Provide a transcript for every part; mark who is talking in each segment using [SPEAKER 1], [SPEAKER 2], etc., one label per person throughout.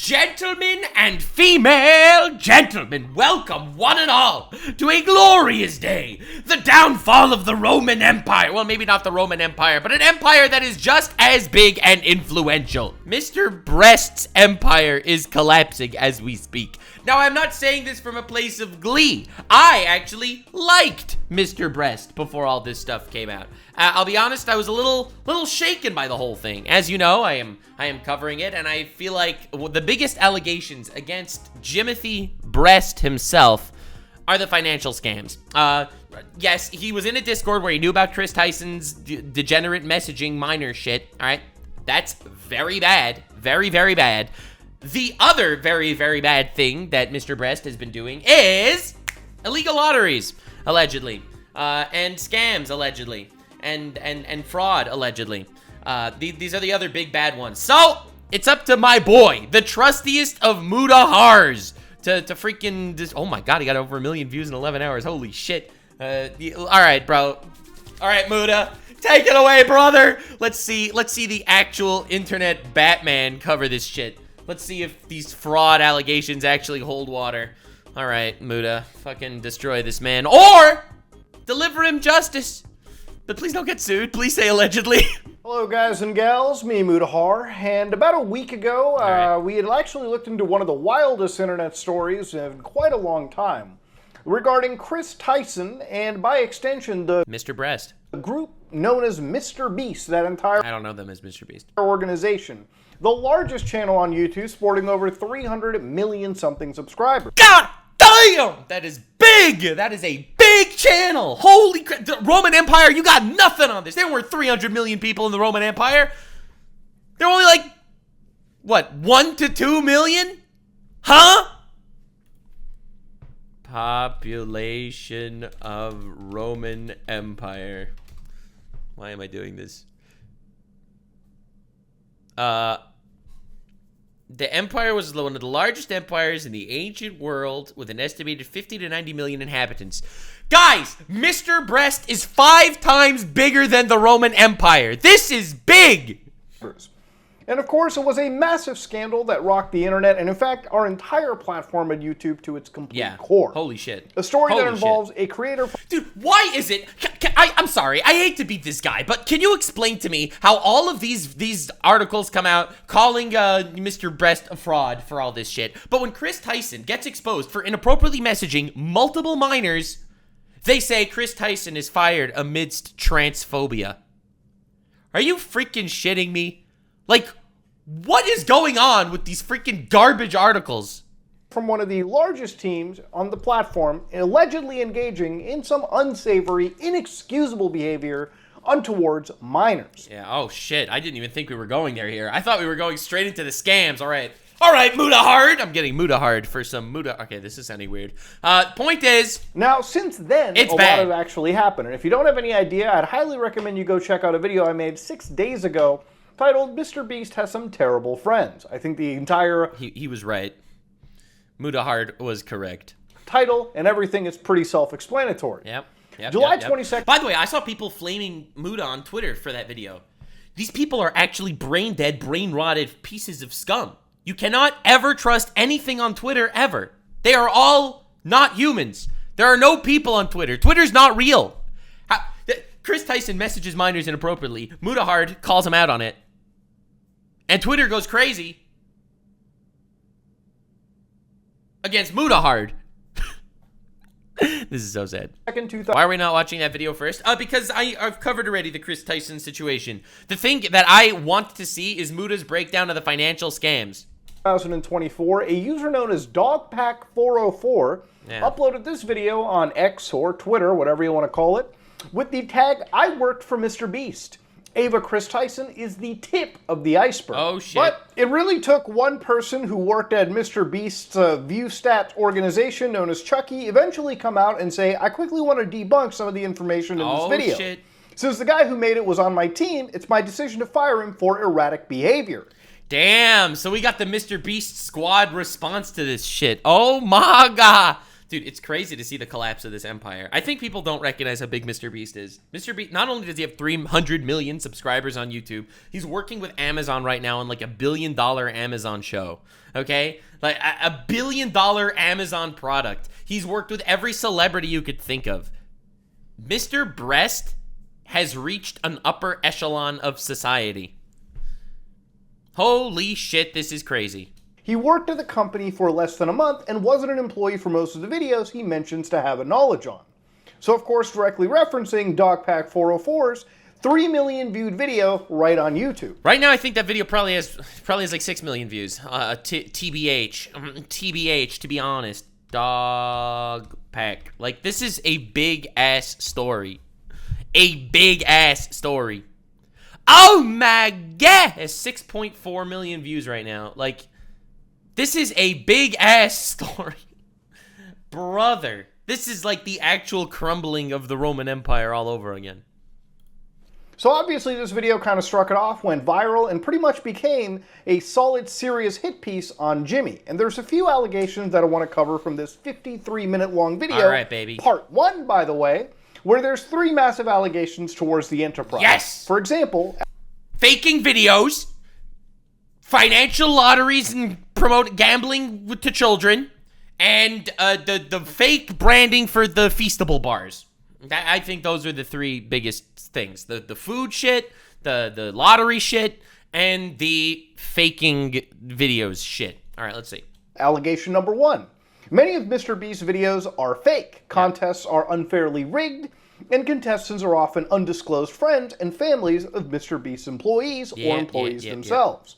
[SPEAKER 1] Gentlemen and female gentlemen, welcome one and all to a glorious day, the downfall of the Roman Empire. Well, maybe not the Roman Empire, but an empire that is just as big and influential. MrBeast's empire is collapsing as we speak. Now, I'm not saying this from a place of glee. I actually liked MrBeast before all this stuff came out. I'll be honest, I was a little shaken by the whole thing. As you know, I am covering it, and I feel like the biggest allegations against Jimothy Breast himself are the financial scams. Yes, he was in a Discord where he knew about Chris Tyson's degenerate messaging minor shit, all right? That's very bad, very, very bad. The other very, very bad thing that MrBeast has been doing is illegal lotteries, allegedly, and scams, allegedly, and fraud, allegedly. These are the other big bad ones. So, it's up to my boy, the trustiest of Mutahars, to freaking oh my god, he got over 1 million views in 11 hours. Holy shit. All right, bro. All right, Muta, take it away, brother. Let's see the actual internet Batman cover this shit. Let's see if these fraud allegations actually hold water. All right, Muta, fucking destroy this man or deliver him justice. But please don't get sued. Please say allegedly.
[SPEAKER 2] Hello, guys and gals. Me, Mutahar. And about a week ago, we had actually looked into one of the wildest internet stories in quite a long time regarding Chris Tyson and, by extension, the
[SPEAKER 1] MrBeast
[SPEAKER 2] group known as MrBeast, that entire
[SPEAKER 1] I don't know them as MrBeast
[SPEAKER 2] organization. The largest channel on YouTube, sporting over 300 million something subscribers.
[SPEAKER 1] God damn! That is big! That is a big channel! Holy crap! The Roman Empire, you got nothing on this. There weren't 300 million people in the Roman Empire. There were only like, what, 1 to 2 million? Huh? Population of Roman Empire. Why am I doing this? The empire was one of the largest empires in the ancient world with an estimated 50 to 90 million inhabitants. Guys, MrBeast is 5 times bigger than the Roman Empire. This is big.
[SPEAKER 2] And of course, it was a massive scandal that rocked the internet and, in fact, our entire platform at YouTube to its complete core.
[SPEAKER 1] Holy shit.
[SPEAKER 2] A story that involves a creator.
[SPEAKER 1] Dude, why is it? I'm sorry, I hate to beat this guy, but can you explain to me how all of these articles come out calling MrBeast a fraud for all this shit, but when Chris Tyson gets exposed for inappropriately messaging multiple minors, they say Chris Tyson is fired amidst transphobia? Are you freaking shitting me? Like, what is going on with these freaking garbage articles?
[SPEAKER 2] From one of the largest teams on the platform, allegedly engaging in some unsavory, inexcusable behavior untowards minors.
[SPEAKER 1] Yeah, oh shit, I didn't even think we were going there here. I thought we were going straight into the scams, alright. Alright, Mutahard! I'm getting Mutahard for some Okay, this is sounding weird. Point is...
[SPEAKER 2] Now, since then, a lot has actually happened. And if you don't have any idea, I'd highly recommend you go check out a video I made 6 days ago titled, MrBeast Has Some Terrible Friends. I think the entire...
[SPEAKER 1] He was right. Mutahard was correct.
[SPEAKER 2] Title and everything is pretty self-explanatory.
[SPEAKER 1] Yep.
[SPEAKER 2] July 22nd.
[SPEAKER 1] By the way, I saw people flaming Muta on Twitter for that video. These people are actually brain-dead, brain-rotted pieces of scum. You cannot ever trust anything on Twitter, ever. They are all not humans. There are no people on Twitter. Twitter's not real. Chris Tyson messages minors inappropriately. Mutahard calls him out on it. And Twitter goes crazy against Mutahard. This is so sad. Why are we not watching that video first? Because I've covered already the Chris Tyson situation. The thing that I want to see is Muta's breakdown of the financial scams.
[SPEAKER 2] 2024, a user known as Dogpack404 uploaded this video on X or Twitter, whatever you want to call it, with the tag, I worked for MrBeast. Ava Chris Tyson is the tip of the iceberg.
[SPEAKER 1] Oh, shit.
[SPEAKER 2] But it really took one person who worked at MrBeast's ViewStat organization known as Chucky eventually come out and say, I quickly want to debunk some of the information in this video.
[SPEAKER 1] Shit.
[SPEAKER 2] Since the guy who made it was on my team, it's my decision to fire him for erratic behavior.
[SPEAKER 1] Damn, so we got the MrBeast squad response to this shit. Oh my god. Dude, it's crazy to see the collapse of this empire. I think people don't recognize how big MrBeast is. MrBeast, not only does he have 300 million subscribers on YouTube, he's working with Amazon right now on like $1 billion Amazon show. Okay? Like a $1 billion Amazon product. He's worked with every celebrity you could think of. Mr. Breast has reached an upper echelon of society. Holy shit, this is crazy.
[SPEAKER 2] He worked at the company for less than a month and wasn't an employee for most of the videos he mentions to have a knowledge on. So of course directly referencing Dogpack404's 3 million viewed video right on YouTube.
[SPEAKER 1] Right now I think that video probably has like 6 million views. TBH, to be honest. Dogpack. Like, this is a big ass story. A big ass story. Oh my god! It has 6.4 million views right now. Like, this is a big-ass story. Brother, this is like the actual crumbling of the Roman Empire all over again.
[SPEAKER 2] So obviously this video kind of struck it off, went viral, and pretty much became a solid, serious hit piece on Jimmy. And there's a few allegations that I want to cover from this 53-minute long video.
[SPEAKER 1] All right, baby.
[SPEAKER 2] Part 1, by the way, where there's 3 massive allegations towards the enterprise.
[SPEAKER 1] Yes!
[SPEAKER 2] For example,
[SPEAKER 1] faking videos, financial lotteries and promote gambling to children, and the fake branding for the Feastable bars. I think those are the 3 biggest things. The food shit, the lottery shit, and the faking videos shit. All right, let's see.
[SPEAKER 2] Allegation number 1. Many of MrBeast's videos are fake. Contests are unfairly rigged, and contestants are often undisclosed friends and families of MrBeast's employees or employees themselves.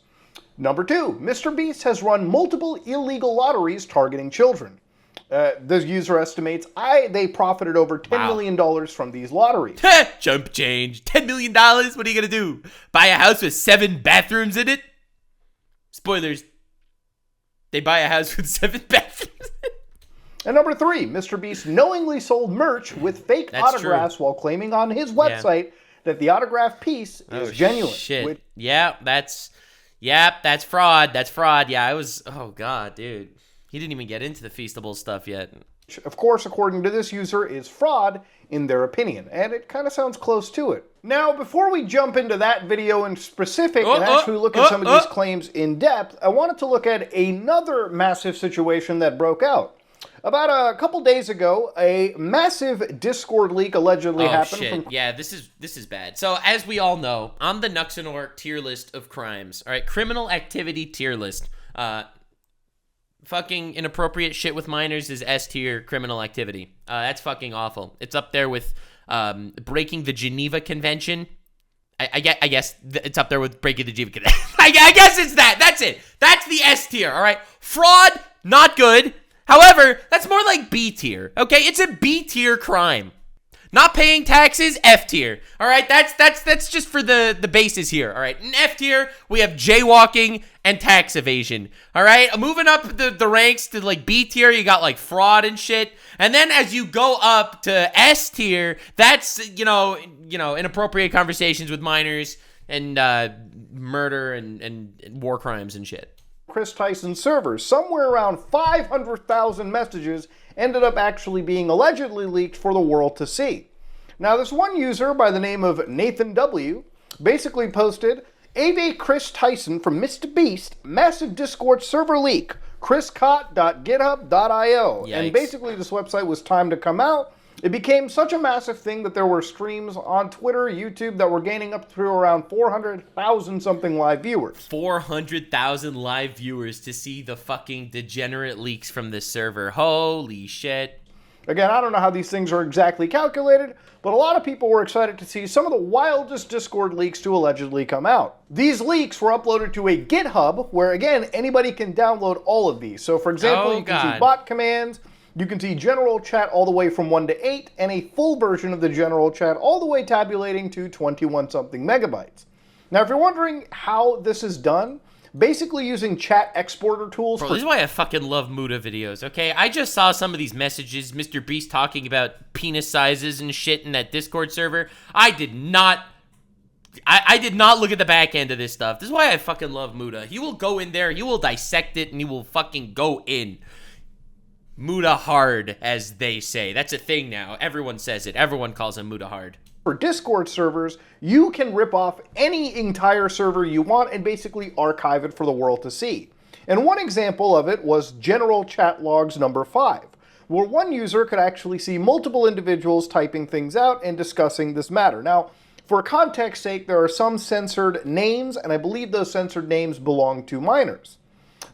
[SPEAKER 2] Number 2, MrBeast has run multiple illegal lotteries targeting children. The user estimates they profited over $10 million from these lotteries.
[SPEAKER 1] Jump change. $10 million? What are you going to do? Buy a house with 7 bathrooms in it? Spoilers. They buy a house with 7 bathrooms.
[SPEAKER 2] And number 3, MrBeast knowingly sold merch with fake autographs while claiming on his website that the autograph piece is genuine.
[SPEAKER 1] Shit. That's fraud. That's fraud. Yeah, oh god, dude. He didn't even get into the Feastable stuff yet.
[SPEAKER 2] Of course, according to this user, is fraud in their opinion, and it kind of sounds close to it. Now, before we jump into that video in specific and actually look at some of these claims in depth, I wanted to look at another massive situation that broke out. About a couple days ago, a massive Discord leak allegedly happened.
[SPEAKER 1] Oh shit! Yeah, this is bad. So as we all know, on the Nuxanor tier list of crimes, all right, criminal activity tier list, fucking inappropriate shit with minors is S tier criminal activity. That's fucking awful. It's up there with breaking the Geneva Convention. I guess it's up there with breaking the Geneva Convention. I guess it's that. That's it. That's the S tier. All right, fraud, not good. However, that's more like B tier, okay? It's a B tier crime. Not paying taxes, F tier. All right, that's just for the bases here. All right, in F tier, we have jaywalking and tax evasion. All right, moving up the ranks to like B tier, you got like fraud and shit. And then as you go up to S tier, that's, you know, inappropriate conversations with minors and murder and war crimes and shit.
[SPEAKER 2] Chris Tyson's servers, somewhere around 500,000 messages ended up actually being allegedly leaked for the world to see. Now, this one user by the name of Nathan W. basically posted, "Ave Chris Tyson from MrBeast, massive Discord server leak, chriscott.github.io." And basically this website was timed to come out. It became such a massive thing that there were streams on Twitter, YouTube that were gaining up to around 400,000 something live viewers.
[SPEAKER 1] 400,000 live viewers to see the fucking degenerate leaks from this server. Holy shit.
[SPEAKER 2] Again, I don't know how these things are exactly calculated, but a lot of people were excited to see some of the wildest Discord leaks to allegedly come out. These leaks were uploaded to a GitHub where, again, anybody can download all of these. So, for example, you can see bot commands, you can see general chat all the way from 1 to 8, and a full version of the general chat all the way tabulating to 21-something megabytes. Now, if you're wondering how this is done, basically using chat exporter tools.
[SPEAKER 1] Bro, this is why I fucking love Muta videos, okay? I just saw some of these messages, MrBeast talking about penis sizes and shit in that Discord server. I did not look at the back end of this stuff. This is why I fucking love Muta. He will go in there, he will dissect it, and he will fucking go in. Mutahar, as they say. That's a thing now. Everyone says it. Everyone calls him Mutahar.
[SPEAKER 2] For Discord servers, you can rip off any entire server you want and basically archive it for the world to see. And one example of it was General Chat Logs number 5, where one user could actually see multiple individuals typing things out and discussing this matter. Now, for context's sake, there are some censored names, and I believe those censored names belong to minors.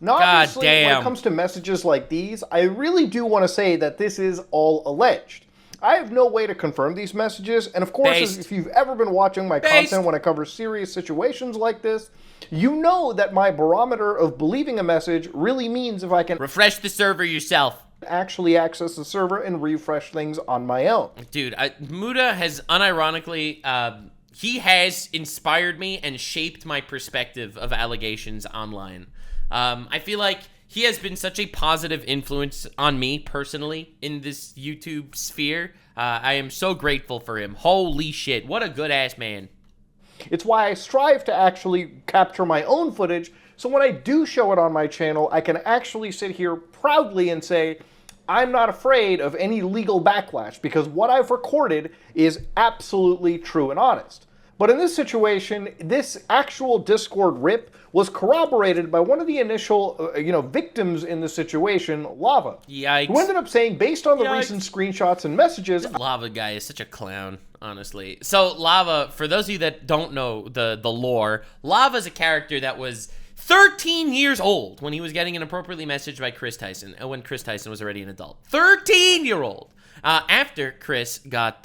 [SPEAKER 2] Now, obviously, when it comes to messages like these, I really do want to say that this is all alleged. I have no way to confirm these messages, and of course, if you've ever been watching my content when I cover serious situations like this, you know that my barometer of believing a message really means if I can
[SPEAKER 1] refresh the server yourself,
[SPEAKER 2] actually access the server and refresh things on my own.
[SPEAKER 1] Dude, Muta has unironically, he has inspired me and shaped my perspective of allegations online. I feel like he has been such a positive influence on me personally in this YouTube sphere. I am so grateful for him. Holy shit, what a good-ass man.
[SPEAKER 2] It's why I strive to actually capture my own footage, so when I do show it on my channel, I can actually sit here proudly and say, I'm not afraid of any legal backlash, because what I've recorded is absolutely true and honest. But in this situation, this actual Discord rip was corroborated by one of the initial, victims in the situation, Lava.
[SPEAKER 1] Yikes.
[SPEAKER 2] Who ended up saying, based on the recent screenshots and messages...
[SPEAKER 1] Lava guy is such a clown, honestly. So, Lava, for those of you that don't know the lore, Lava's a character that was 13 years old when he was getting inappropriately messaged by Chris Tyson, when Chris Tyson was already an adult. 13-year-old! After Chris got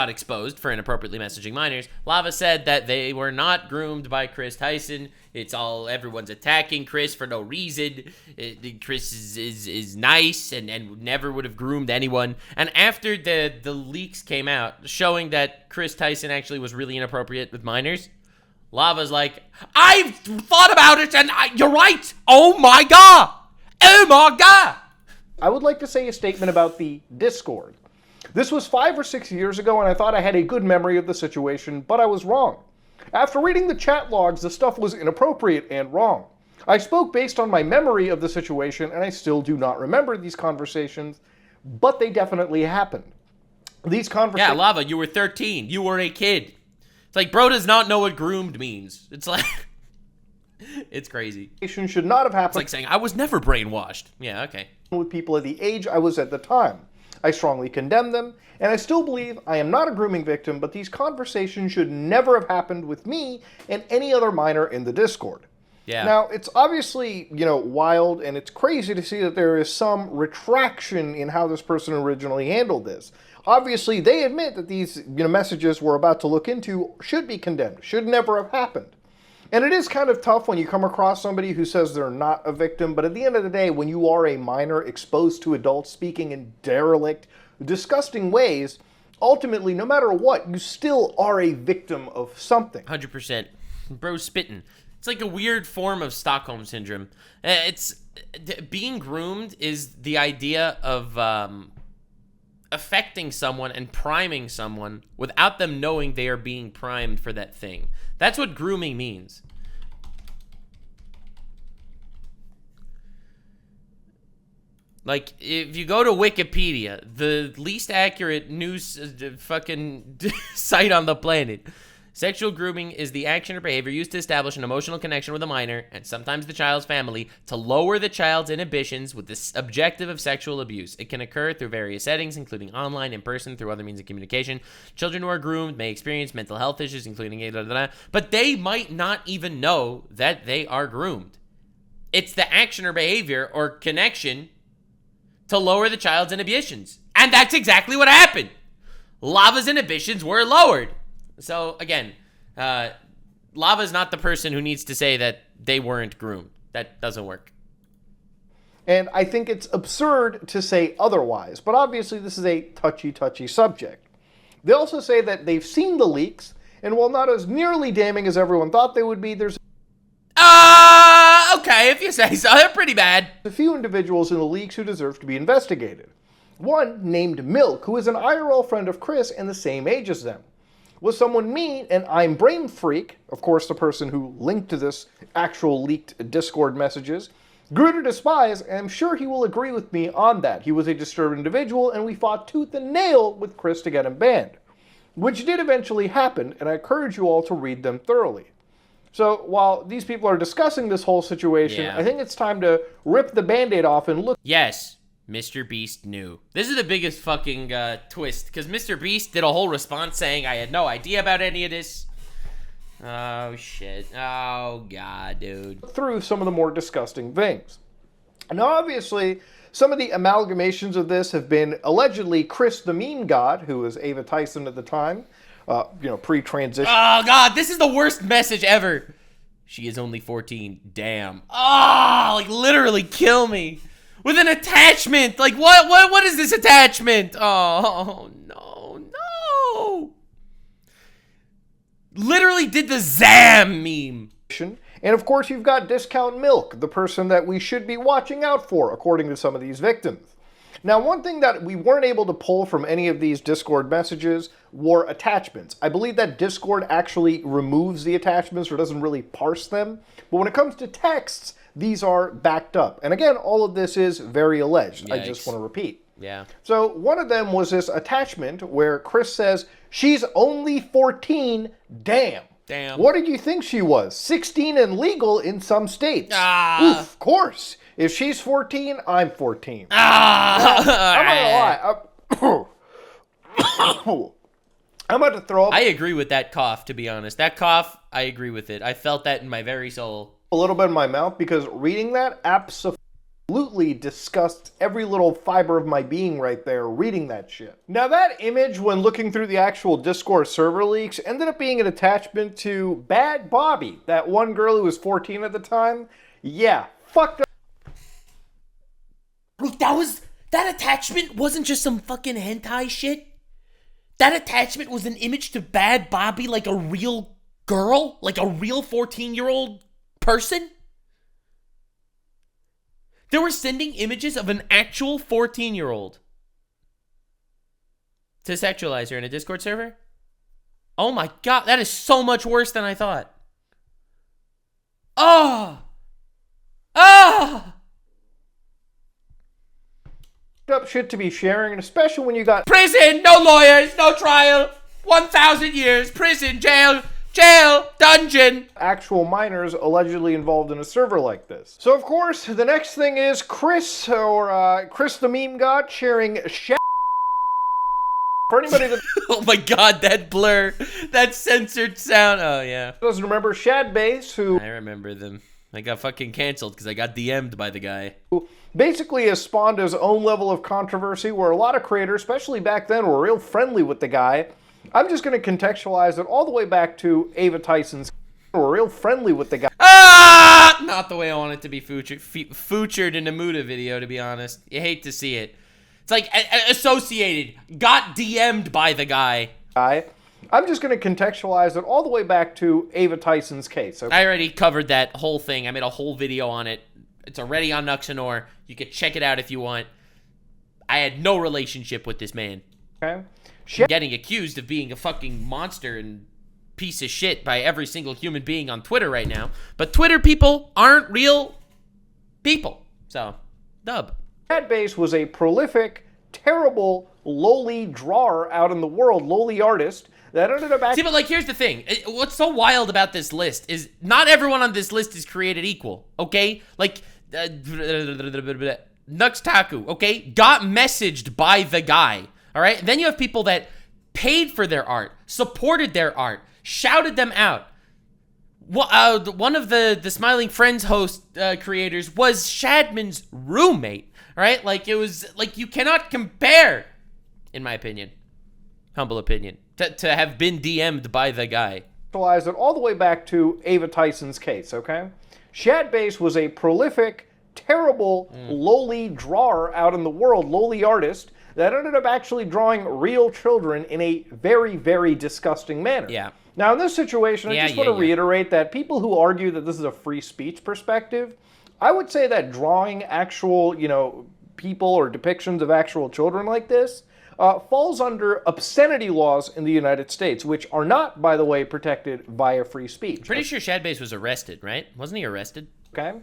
[SPEAKER 1] exposed for inappropriately messaging minors, Lava said that they were not groomed by Chris Tyson. Everyone's attacking Chris for no reason. Chris is nice and never would have groomed anyone. And after the leaks came out showing that Chris Tyson actually was really inappropriate with minors, Lava's like, I've thought about it and you're right. Oh my God. Oh my God.
[SPEAKER 2] I would like to say a statement about the Discord. This was 5 or 6 years ago, and I thought I had a good memory of the situation, but I was wrong. After reading the chat logs, the stuff was inappropriate and wrong. I spoke based on my memory of the situation, and I still do not remember these conversations, but they definitely happened. These conversations...
[SPEAKER 1] Yeah, Lava, you were 13. You were a kid. It's like, bro does not know what groomed means. It's like... It's crazy.
[SPEAKER 2] Should not have happened.
[SPEAKER 1] It's like saying, I was never brainwashed. Yeah, okay.
[SPEAKER 2] With people at the age I was at the time. I strongly condemn them, and I still believe I am not a grooming victim, but these conversations should never have happened with me and any other minor in the Discord.
[SPEAKER 1] Yeah.
[SPEAKER 2] Now, it's obviously, wild, and it's crazy to see that there is some retraction in how this person originally handled this. Obviously, they admit that these messages we're about to look into should be condemned, should never have happened. And it is kind of tough when you come across somebody who says they're not a victim, but at the end of the day, when you are a minor exposed to adults speaking in derelict, disgusting ways, ultimately, no matter what, you still are a victim of something.
[SPEAKER 1] 100%. Bro spitting. It's like a weird form of Stockholm Syndrome. Being groomed is the idea of affecting someone and priming someone without them knowing they are being primed for that thing. That's what grooming means. Like, if you go to Wikipedia, the least accurate news fucking site on the planet, sexual grooming is the action or behavior used to establish an emotional connection with a minor, and sometimes the child's family, to lower the child's inhibitions with the objective of sexual abuse. It can occur through various settings, including online, in person, through other means of communication. Children who are groomed may experience mental health issues, including but they might not even know that they are groomed. It's the action or behavior or connection to lower the child's inhibitions. And that's exactly what happened. Lava's inhibitions were lowered. So, again, Lava's not the person who needs to say that they weren't groomed. That doesn't work.
[SPEAKER 2] And I think it's absurd to say otherwise, but obviously this is a touchy subject. They also say that they've seen the leaks, and while not as nearly damning as everyone thought they would be, there's
[SPEAKER 1] okay, if you say so. They're pretty bad.
[SPEAKER 2] A few individuals in the leaks who deserve to be investigated. One, named Milk, who is an IRL friend of Chris and the same age as them. Was someone me, and I'm Brain Freak, of course the person who linked to this actual leaked Discord messages, Grew to despise, and I'm sure he will agree with me on that. He was a disturbed individual, and we fought tooth and nail with Chris to get him banned. Which did eventually happen, and I encourage you all to read them thoroughly. So, while these people are discussing this whole situation, I think it's time to rip the Band-Aid off and look.
[SPEAKER 1] Yes, MrBeast knew. This is the biggest fucking twist, because MrBeast did a whole response saying, I had no idea about any of this. Oh, shit. Oh, God, dude.
[SPEAKER 2] Through some of the more disgusting things. Now, obviously, some of the amalgamations of this have been allegedly Chris the Meme God, who was Ava Tyson at the time, pre-transition.
[SPEAKER 1] Oh, God, this is the worst message ever. She is only 14. Damn. Oh, like, literally kill me. With an attachment. Like, what is this attachment? Oh, no. Literally did the Zam meme.
[SPEAKER 2] And of course, you've got Discount Milk, the person that we should be watching out for, according to some of these victims. Now, one thing that we weren't able to pull from any of these Discord messages were attachments. I believe that Discord actually removes the attachments or doesn't really parse them. But when it comes to texts, these are backed up. And again, all of this is very alleged. Yikes. I just want to repeat.
[SPEAKER 1] Yeah.
[SPEAKER 2] So one of them was this attachment where Chris says, she's only 14, damn.
[SPEAKER 1] Damn.
[SPEAKER 2] What did you think she was? 16 and legal in some states.
[SPEAKER 1] Ah.
[SPEAKER 2] Oof, of course. If she's 14, I'm 14.
[SPEAKER 1] Ah.
[SPEAKER 2] I'm not gonna lie. I'm about to throw up.
[SPEAKER 1] I agree with that cough, to be honest. That cough, I agree with it. I felt that in my very soul.
[SPEAKER 2] A little bit in my mouth because reading that absolutely disgusts every little fiber of my being right there reading that shit. Now that image, when looking through the actual Discord server leaks, ended up being an attachment to Bad Bobby, that one girl who was 14 at the time. Yeah, fucked up.
[SPEAKER 1] Look, that attachment wasn't just some fucking hentai shit. That attachment was an image to Bad Bobby, like a real girl, like a real 14-year-old person. They were sending images of an actual 14-year-old to sexualize her in a Discord server. Oh my God, that is so much worse than I thought. Oh!
[SPEAKER 2] Up shit to be sharing, and especially when you got
[SPEAKER 1] prison, no lawyers, no trial, 1,000 years, prison, jail, dungeon.
[SPEAKER 2] Actual minors allegedly involved in a server like this. So of course, the next thing is Chris, or Chris the Meme God, sharing for anybody that
[SPEAKER 1] oh my God, that blur, that censored sound. Oh yeah.
[SPEAKER 2] Doesn't remember Shadbase, who
[SPEAKER 1] I remember them. I got fucking canceled because I got DM'd by the guy.
[SPEAKER 2] Who basically has spawned his own level of controversy where a lot of creators, especially back then, were real friendly with the guy. I'm just going to contextualize it all the way back to Ava Tyson's. Were real friendly with the guy.
[SPEAKER 1] Ah! Not the way I want it to be featured in a Muta video, to be honest. You hate to see it. It's like associated. Got DM'd by the guy.
[SPEAKER 2] I'm just going to contextualize it all the way back to Ava Tyson's case. Okay?
[SPEAKER 1] I already covered that whole thing. I made a whole video on it. It's already on Nuxanor. You can check it out if you want. I had no relationship with this man.
[SPEAKER 2] Okay.
[SPEAKER 1] Getting accused of being a fucking monster and piece of shit by every single human being on Twitter right now. But Twitter people aren't real people. So, dub.
[SPEAKER 2] Shadbase was a prolific, terrible, lowly drawer out in the world, lowly artist, that ended up
[SPEAKER 1] See, but like, here's the thing. What's so wild about this list is not everyone on this list is created equal, okay? Like, Nux Taku, okay? Got messaged by the guy, all right? Then you have people that paid for their art, supported their art, shouted them out. One of the Smiling Friends host creators was Shadman's roommate, all right? Like, it was, like, you cannot compare, in my opinion, humble opinion, to have been DM'd by the guy.
[SPEAKER 2] It all the way back to Ava Tyson's case, okay? Shadbase was a prolific, terrible, lowly drawer out in the world, lowly artist, that ended up actually drawing real children in a very, very disgusting manner.
[SPEAKER 1] Yeah.
[SPEAKER 2] Now, in this situation, I just want to reiterate that people who argue that this is a free speech perspective, I would say that drawing actual, people or depictions of actual children like this falls under obscenity laws in the United States, which are not, by the way, protected via free speech.
[SPEAKER 1] Pretty sure Shadbase was arrested, right? Wasn't he arrested?
[SPEAKER 2] Okay.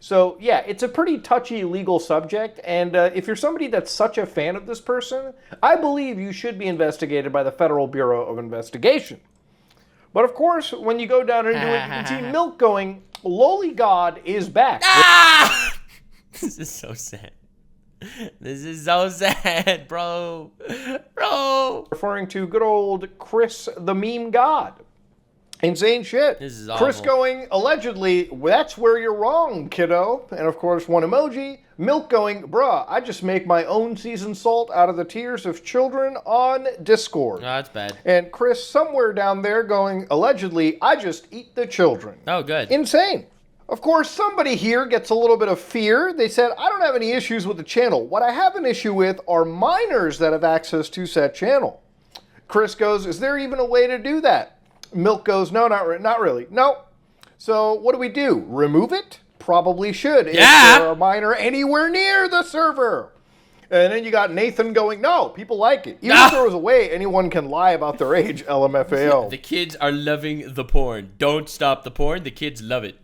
[SPEAKER 2] So, yeah, it's a pretty touchy legal subject, and if you're somebody that's such a fan of this person, I believe you should be investigated by the Federal Bureau of Investigation. But of course, when you go down into it, you can see Milk going, "Lowly God is back."
[SPEAKER 1] Ah! This is so sad. This is so sad, bro. Bro.
[SPEAKER 2] Referring to good old Chris the meme god. Insane shit.
[SPEAKER 1] This is awful.
[SPEAKER 2] Chris going, allegedly, "That's where you're wrong, kiddo." And of course, one emoji. Milk going, "Bruh, I just make my own seasoned salt out of the tears of children on Discord."
[SPEAKER 1] Oh, that's bad.
[SPEAKER 2] And Chris somewhere down there going, allegedly, "I just eat the children."
[SPEAKER 1] Oh, good.
[SPEAKER 2] Insane. Of course, somebody here gets a little bit of fear. They said, "I don't have any issues with the channel. What I have an issue with are minors that have access to said channel." Chris goes, "Is there even a way to do that?" Milk goes, "No, not really. No." So what do? Remove it? Probably should.
[SPEAKER 1] Yeah.
[SPEAKER 2] If there are a minor anywhere near the server. And then you got Nathan going, "No, people like it. Even if there was a way anyone can lie about their age, LMFAO.
[SPEAKER 1] The kids are loving the porn. Don't stop the porn. The kids love it."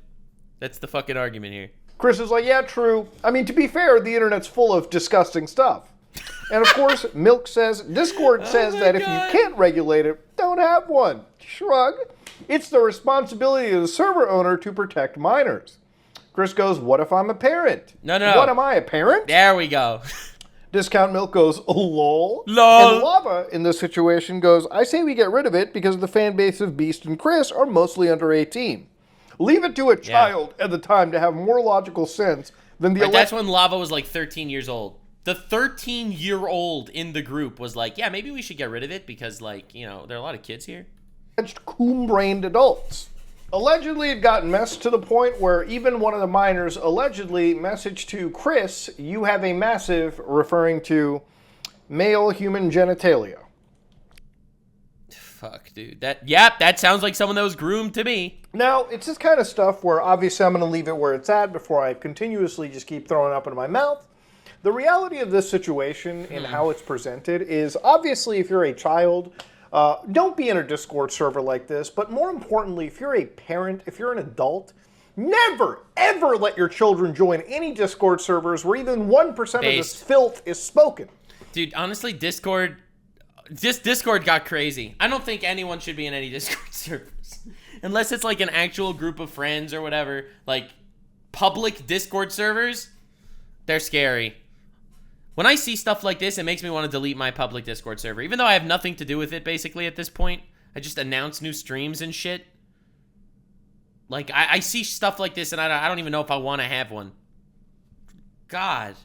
[SPEAKER 1] That's the fucking argument here.
[SPEAKER 2] Chris is like, "Yeah, true. I mean, to be fair, the internet's full of disgusting stuff." And of course, Milk says, Discord says that if you can't regulate it, don't have one. Shrug. It's the responsibility of the server owner to protect minors. Chris goes, "What if I'm a parent?"
[SPEAKER 1] No.
[SPEAKER 2] What, am I, a parent?
[SPEAKER 1] There we go.
[SPEAKER 2] Discount Milk goes, "Oh, lol."
[SPEAKER 1] Lol.
[SPEAKER 2] And Lava, in this situation, goes, "I say we get rid of it because the fan base of Beast and Chris are mostly under 18. Leave it to a child at the time to have more logical sense than the
[SPEAKER 1] That's when Lava was like 13 years old. The 13-year-old in the group was like, "Yeah, maybe we should get rid of it because, like, you know, there are a lot of kids here."
[SPEAKER 2] coon-brained adults. Allegedly, it got messed to the point where even one of the minors allegedly messaged to Chris, "You have a massive," referring to male human genitalia.
[SPEAKER 1] Fuck, dude. That sounds like someone that was groomed to me.
[SPEAKER 2] Now, it's this kind of stuff where obviously I'm going to leave it where it's at before I continuously just keep throwing it up into my mouth. The reality of this situation and how it's presented is obviously if you're a child, don't be in a Discord server like this, but more importantly, if you're a parent, if you're an adult, never, ever let your children join any Discord servers where even 1% of this filth is spoken.
[SPEAKER 1] Dude, honestly, Discord got crazy. I don't think anyone should be in any Discord servers. Unless it's like an actual group of friends or whatever. Like, public Discord servers, they're scary. When I see stuff like this, it makes me want to delete my public Discord server. Even though I have nothing to do with it, basically, at this point. I just announce new streams and shit. Like, I see stuff like this, and I don't even know if I want to have one. God.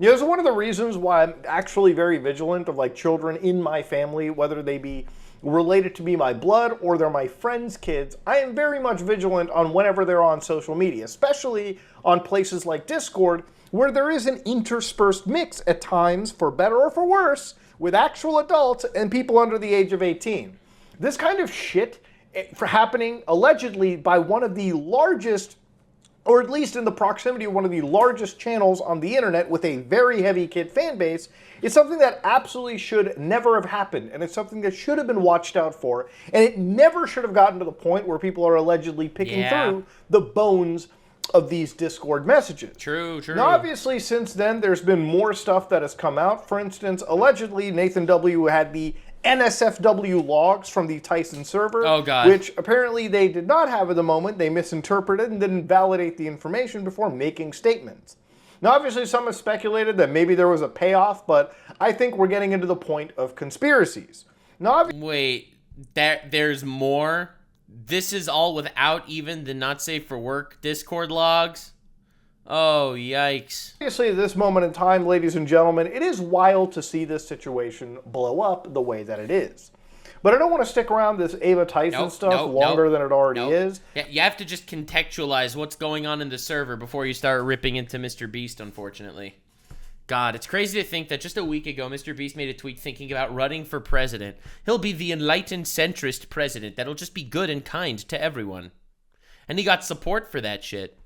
[SPEAKER 2] You know, it's one of the reasons why I'm actually very vigilant of, like, children in my family, whether they be related to me, my blood, or they're my friends' kids. I am very much vigilant on whenever they're on social media, especially on places like Discord, where there is an interspersed mix at times, for better or for worse, with actual adults and people under the age of 18. This kind of shit for happening allegedly by one of the largest, or at least in the proximity of one of the largest channels on the internet with a very heavy kid fan base, is something that absolutely should never have happened, and it's something that should have been watched out for, and it never should have gotten to the point where people are allegedly picking through the bones of these Discord messages.
[SPEAKER 1] True.
[SPEAKER 2] Now, obviously, since then, there's been more stuff that has come out. For instance, allegedly, Nathan W. had the NSFW logs from the Tyson server, which apparently they did not have at the moment. They misinterpreted and didn't validate the information before making statements. Now, obviously, some have speculated that maybe there was a payoff, but I think we're getting into the point of conspiracies. Now,
[SPEAKER 1] wait, there's more? This is all without even the not safe for work Discord logs? Oh, yikes.
[SPEAKER 2] Obviously, at this moment in time, ladies and gentlemen, it is wild to see this situation blow up the way that it is. But I don't want to stick around this Ava Tyson stuff longer than it already is.
[SPEAKER 1] Yeah, you have to just contextualize what's going on in the server before you start ripping into MrBeast, unfortunately. God, it's crazy to think that just a week ago, MrBeast made a tweet thinking about running for president. He'll be the enlightened centrist president that'll just be good and kind to everyone. And he got support for that shit.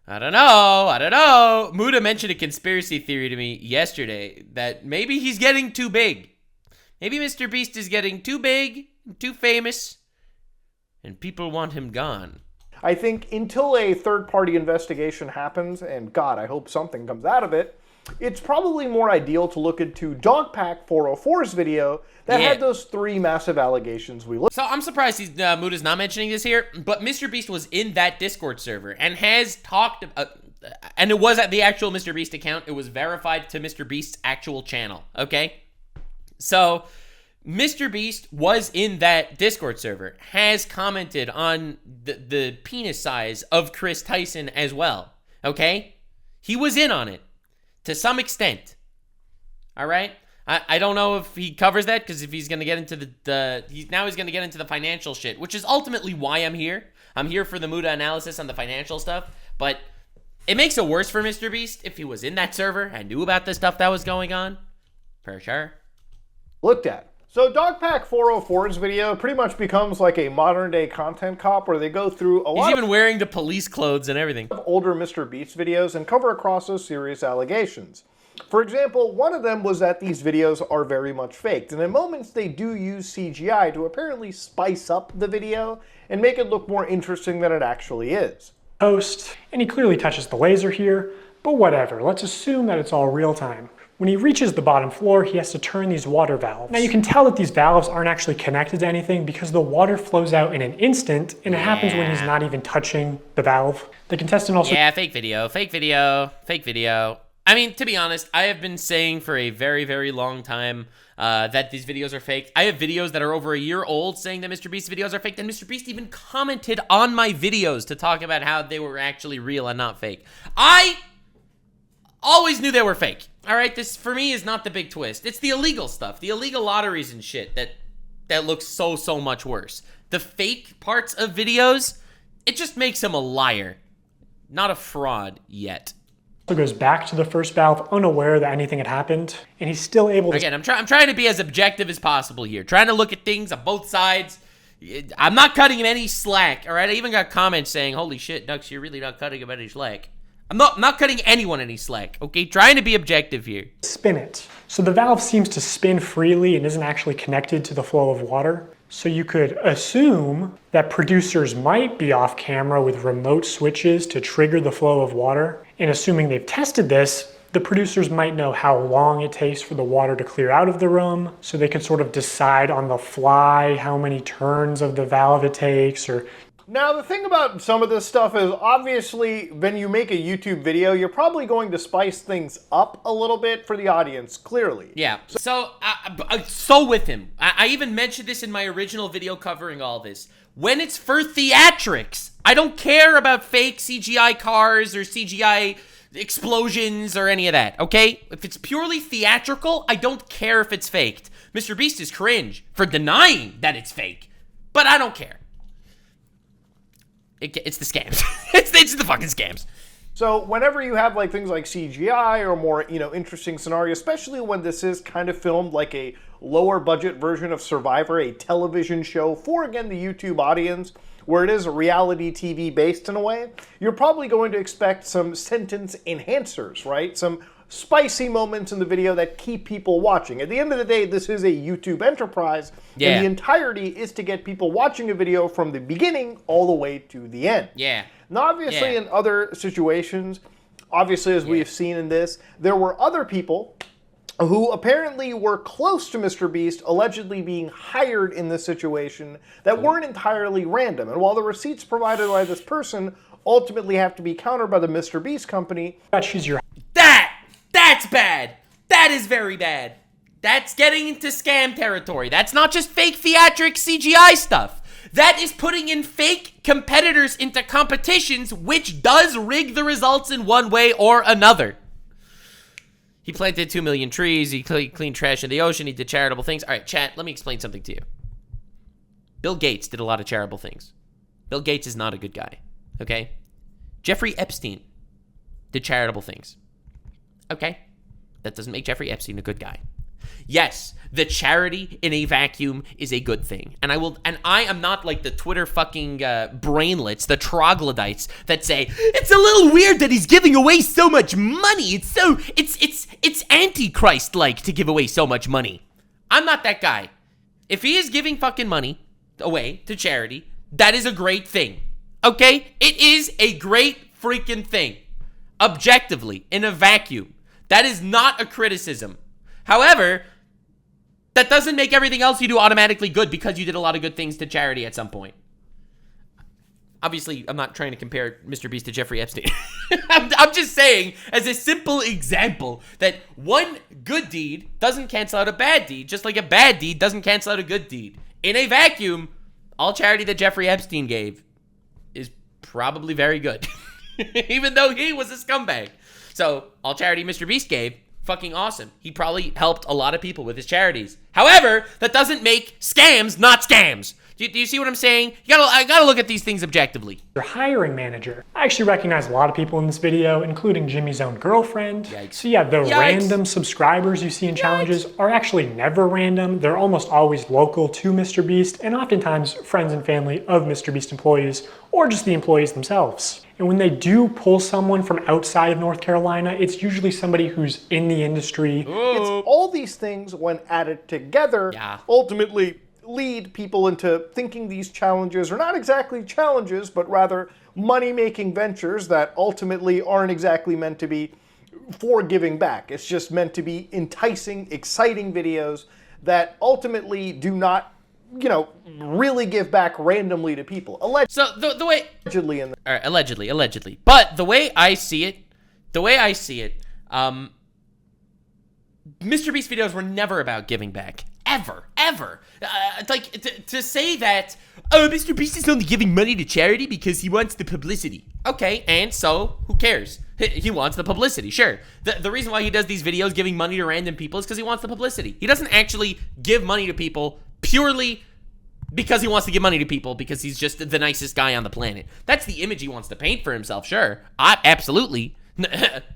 [SPEAKER 1] I don't know. Muda mentioned a conspiracy theory to me yesterday that maybe he's getting too big. Maybe MrBeast is getting too big, too famous, and people want him gone.
[SPEAKER 2] I think until a third-party investigation happens, and God, I hope something comes out of it, it's probably more ideal to look into Dogpack 404's video that had those 3 massive allegations we looked.
[SPEAKER 1] So I'm surprised Muta's not mentioning this here, but MrBeast was in that Discord server and has talked and it was at the actual MrBeast account. It was verified to MrBeast's actual channel, okay? So MrBeast was in that Discord server, has commented on the penis size of Chris Tyson as well, okay? He was in on it to some extent, all right? I don't know if he covers that, because if he's going to get into he's going to get into the financial shit, which is ultimately why I'm here. I'm here for the Muta analysis on the financial stuff, but it makes it worse for MrBeast if he was in that server and knew about the stuff that was going on, for sure.
[SPEAKER 2] Looked at. So Dogpack 404's video pretty much becomes like a modern-day content cop where they go through a lot
[SPEAKER 1] He's even wearing the police clothes and everything.
[SPEAKER 2] of older MrBeast videos and cover across those serious allegations. For example, one of them was that these videos are very much faked, and in moments they do use CGI to apparently spice up the video and make it look more interesting than it actually is.
[SPEAKER 3] Post, and he clearly touches the laser here, but whatever, let's assume that it's all real time. When he reaches the bottom floor, he has to turn these water valves. Now you can tell that these valves aren't actually connected to anything because the water flows out in an instant, and it happens when he's not even touching the valve. The contestant also—
[SPEAKER 1] Yeah, fake video, fake video, fake video. I mean, to be honest, I have been saying for a very, very long time that these videos are fake. I have videos that are over a year old saying that MrBeast videos are fake, and MrBeast even commented on my videos to talk about how they were actually real and not fake. I always knew they were fake. All right, this for me is not the big twist. It's the illegal stuff, the illegal lotteries and shit that looks so much worse. The fake parts of videos, it just makes him a liar, not a fraud yet.
[SPEAKER 3] Also goes back to the first valve unaware that anything had happened, and he's still able to—
[SPEAKER 1] Again, I'm trying to be as objective as possible here, trying to look at things on both sides. I'm not cutting him any slack, all right? I even got comments saying, holy shit, Nux, you're really not cutting him any slack. I'm not cutting anyone any slack, okay? Trying to be objective here.
[SPEAKER 3] Spin it. So the valve seems to spin freely and isn't actually connected to the flow of water. So you could assume that producers might be off camera with remote switches to trigger the flow of water. And assuming they've tested this, the producers might know how long it takes for the water to clear out of the room, so they could sort of decide on the fly how many turns of the valve it takes, or—
[SPEAKER 2] Now, the thing about some of this stuff is, obviously, when you make a YouTube video, you're probably going to spice things up a little bit for the audience, clearly.
[SPEAKER 1] Yeah, so with him. I even mentioned this in my original video covering all this. When it's for theatrics, I don't care about fake CGI cars or CGI explosions or any of that, okay? If it's purely theatrical, I don't care if it's faked. MrBeast is cringe for denying that it's fake, but I don't care. It's the scams. it's the fucking scams.
[SPEAKER 2] So whenever you have like things like CGI or more, interesting scenario, especially when this is kind of filmed like a lower budget version of Survivor, a television show for, again, the YouTube audience, where it is reality TV based in a way, you're probably going to expect some sentence enhancers, right? Some spicy moments in the video that keep people watching. At the end of the day, this is a YouTube enterprise, and the entirety is to get people watching a video from the beginning all the way to the end.
[SPEAKER 1] Yeah.
[SPEAKER 2] Now, obviously, in other situations, obviously, as we have seen in this, there were other people who apparently were close to MrBeast, allegedly being hired in this situation, that weren't entirely random. And while the receipts provided by this person ultimately have to be countered by the MrBeast company—
[SPEAKER 1] That's bad. That is very bad. That's getting into scam territory. That's not just fake theatric CGI stuff. That is putting in fake competitors into competitions, which does rig the results in one way or another. He planted 2 million trees. He cleaned trash in the ocean. He did charitable things. All right, chat, let me explain something to you. Bill Gates did a lot of charitable things. Bill Gates is not a good guy, okay? Jeffrey Epstein did charitable things. Okay, that doesn't make Jeffrey Epstein a good guy. Yes, the charity in a vacuum is a good thing. And I am not like the Twitter fucking brainlets, the troglodytes that say, it's a little weird that he's giving away so much money. It's antichrist-like to give away so much money. I'm not that guy. If he is giving fucking money away to charity, that is a great thing. okay? It is a great freaking thing. Objectively, in a vacuum. That is not a criticism. However, that doesn't make everything else you do automatically good because you did a lot of good things to charity at some point. Obviously, I'm not trying to compare MrBeast to Jeffrey Epstein. I'm just saying, as a simple example, that one good deed doesn't cancel out a bad deed, just like a bad deed doesn't cancel out a good deed. In a vacuum, all charity that Jeffrey Epstein gave is probably very good, even though he was a scumbag. So, all charity MrBeast gave, fucking awesome. He probably helped a lot of people with his charities. However, that doesn't make scams not scams. Do you see what I'm saying? I gotta look at these things objectively.
[SPEAKER 3] Your hiring manager. I actually recognize a lot of people in this video, including Jimmy's own girlfriend.
[SPEAKER 1] Yikes.
[SPEAKER 3] So yeah, the
[SPEAKER 1] Yikes.
[SPEAKER 3] random subscribers you see in challenges are actually never random. They're almost always local to MrBeast, and oftentimes friends and family of MrBeast employees, or just the employees themselves. And when they do pull someone from outside of North Carolina, it's usually somebody who's in the industry.
[SPEAKER 2] It's all these things, when added together, ultimately lead people into thinking these challenges are not exactly challenges, but rather money-making ventures that ultimately aren't exactly meant to be for giving back. It's just meant to be enticing, exciting videos that ultimately do not, you know, really give back randomly to people.
[SPEAKER 1] So the way...
[SPEAKER 2] Allegedly.
[SPEAKER 1] All right, allegedly. But the way I see it, MrBeast videos were never about giving back. Ever. To say that, oh, MrBeast is only giving money to charity because he wants the publicity. Okay, and so, who cares? He wants the publicity, sure. The reason why he does these videos giving money to random people is because he wants the publicity. He doesn't actually give money to people purely because he wants to give money to people because he's just the nicest guy on the planet. That's the image he wants to paint for himself, sure. Absolutely.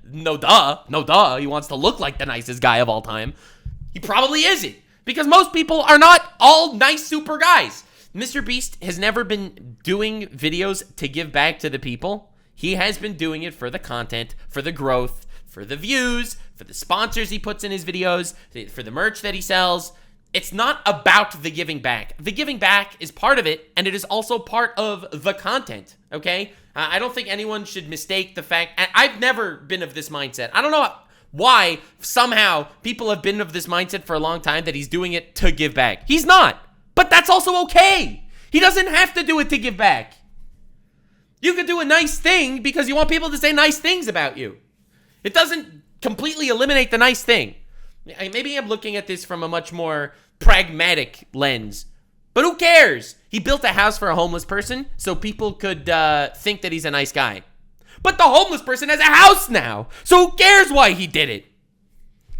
[SPEAKER 1] No duh. He wants to look like the nicest guy of all time. He probably isn't. Because most people are not all nice super guys. MrBeast has never been doing videos to give back to the people. He has been doing it for the content, for the growth, for the views, for the sponsors he puts in his videos, for the merch that he sells. It's not about the giving back. The giving back is part of it, and it is also part of the content, okay? I don't think anyone should mistake the fact... I've never been of this mindset. I don't know why somehow people have been of this mindset for a long time that he's doing it to give back. He's not. But that's also okay. He doesn't have to do it to give back. You could do a nice thing because you want people to say nice things about you. It doesn't completely eliminate the nice thing. Maybe I'm looking at this from a much more pragmatic lens. But who cares? He built a house for a homeless person so people could think that he's a nice guy. But the homeless person has a house now, so who cares why he did it?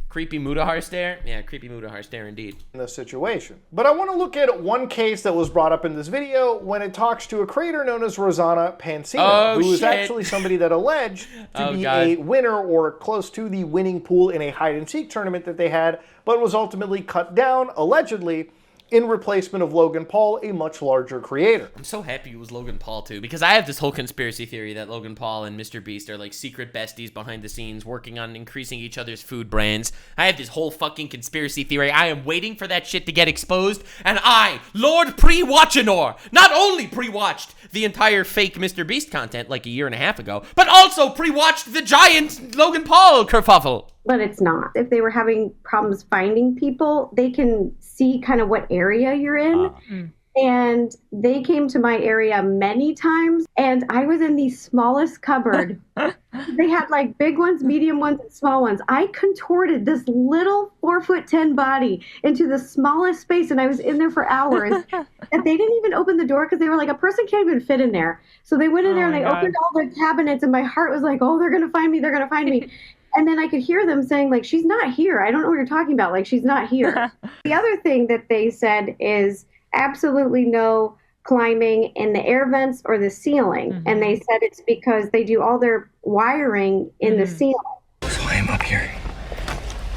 [SPEAKER 1] Creepy Mutahar stare? Yeah, creepy Mutahar stare indeed.
[SPEAKER 2] In this situation. But I want to look at one case that was brought up in this video when it talks to a creator known as Rosanna Pansino, who is actually somebody that alleged to be a winner or close to the winning pool in a hide-and-seek tournament that they had, but was ultimately cut down, allegedly, in replacement of Logan Paul, a much larger creator.
[SPEAKER 1] I'm so happy it was Logan Paul, too, because I have this whole conspiracy theory that Logan Paul and MrBeast are like secret besties behind the scenes working on increasing each other's food brands. I have this whole fucking conspiracy theory. I am waiting for that shit to get exposed, and I, Lord Pre-Watchanor, not only pre-watched the entire fake MrBeast content like a year and a half ago, but also pre-watched the giant Logan Paul kerfuffle.
[SPEAKER 4] But it's not. If they were having problems finding people, they can see kind of what area you're in. And they came to my area many times, and I was in the smallest cupboard. They had like big ones, medium ones, and small ones. I contorted this little 4'10" body into the smallest space, and I was in there for hours. And they didn't even open the door because they were like, a person can't even fit in there. So they went in there and they opened all the cabinets, and my heart was like, oh, they're going to find me. They're going to find me. And then I could hear them saying, like, she's not here. I don't know what you're talking about. Like, she's not here. The other thing that they said is absolutely no climbing in the air vents or the ceiling. And they said it's because they do all their wiring in the ceiling.
[SPEAKER 5] So I am up here.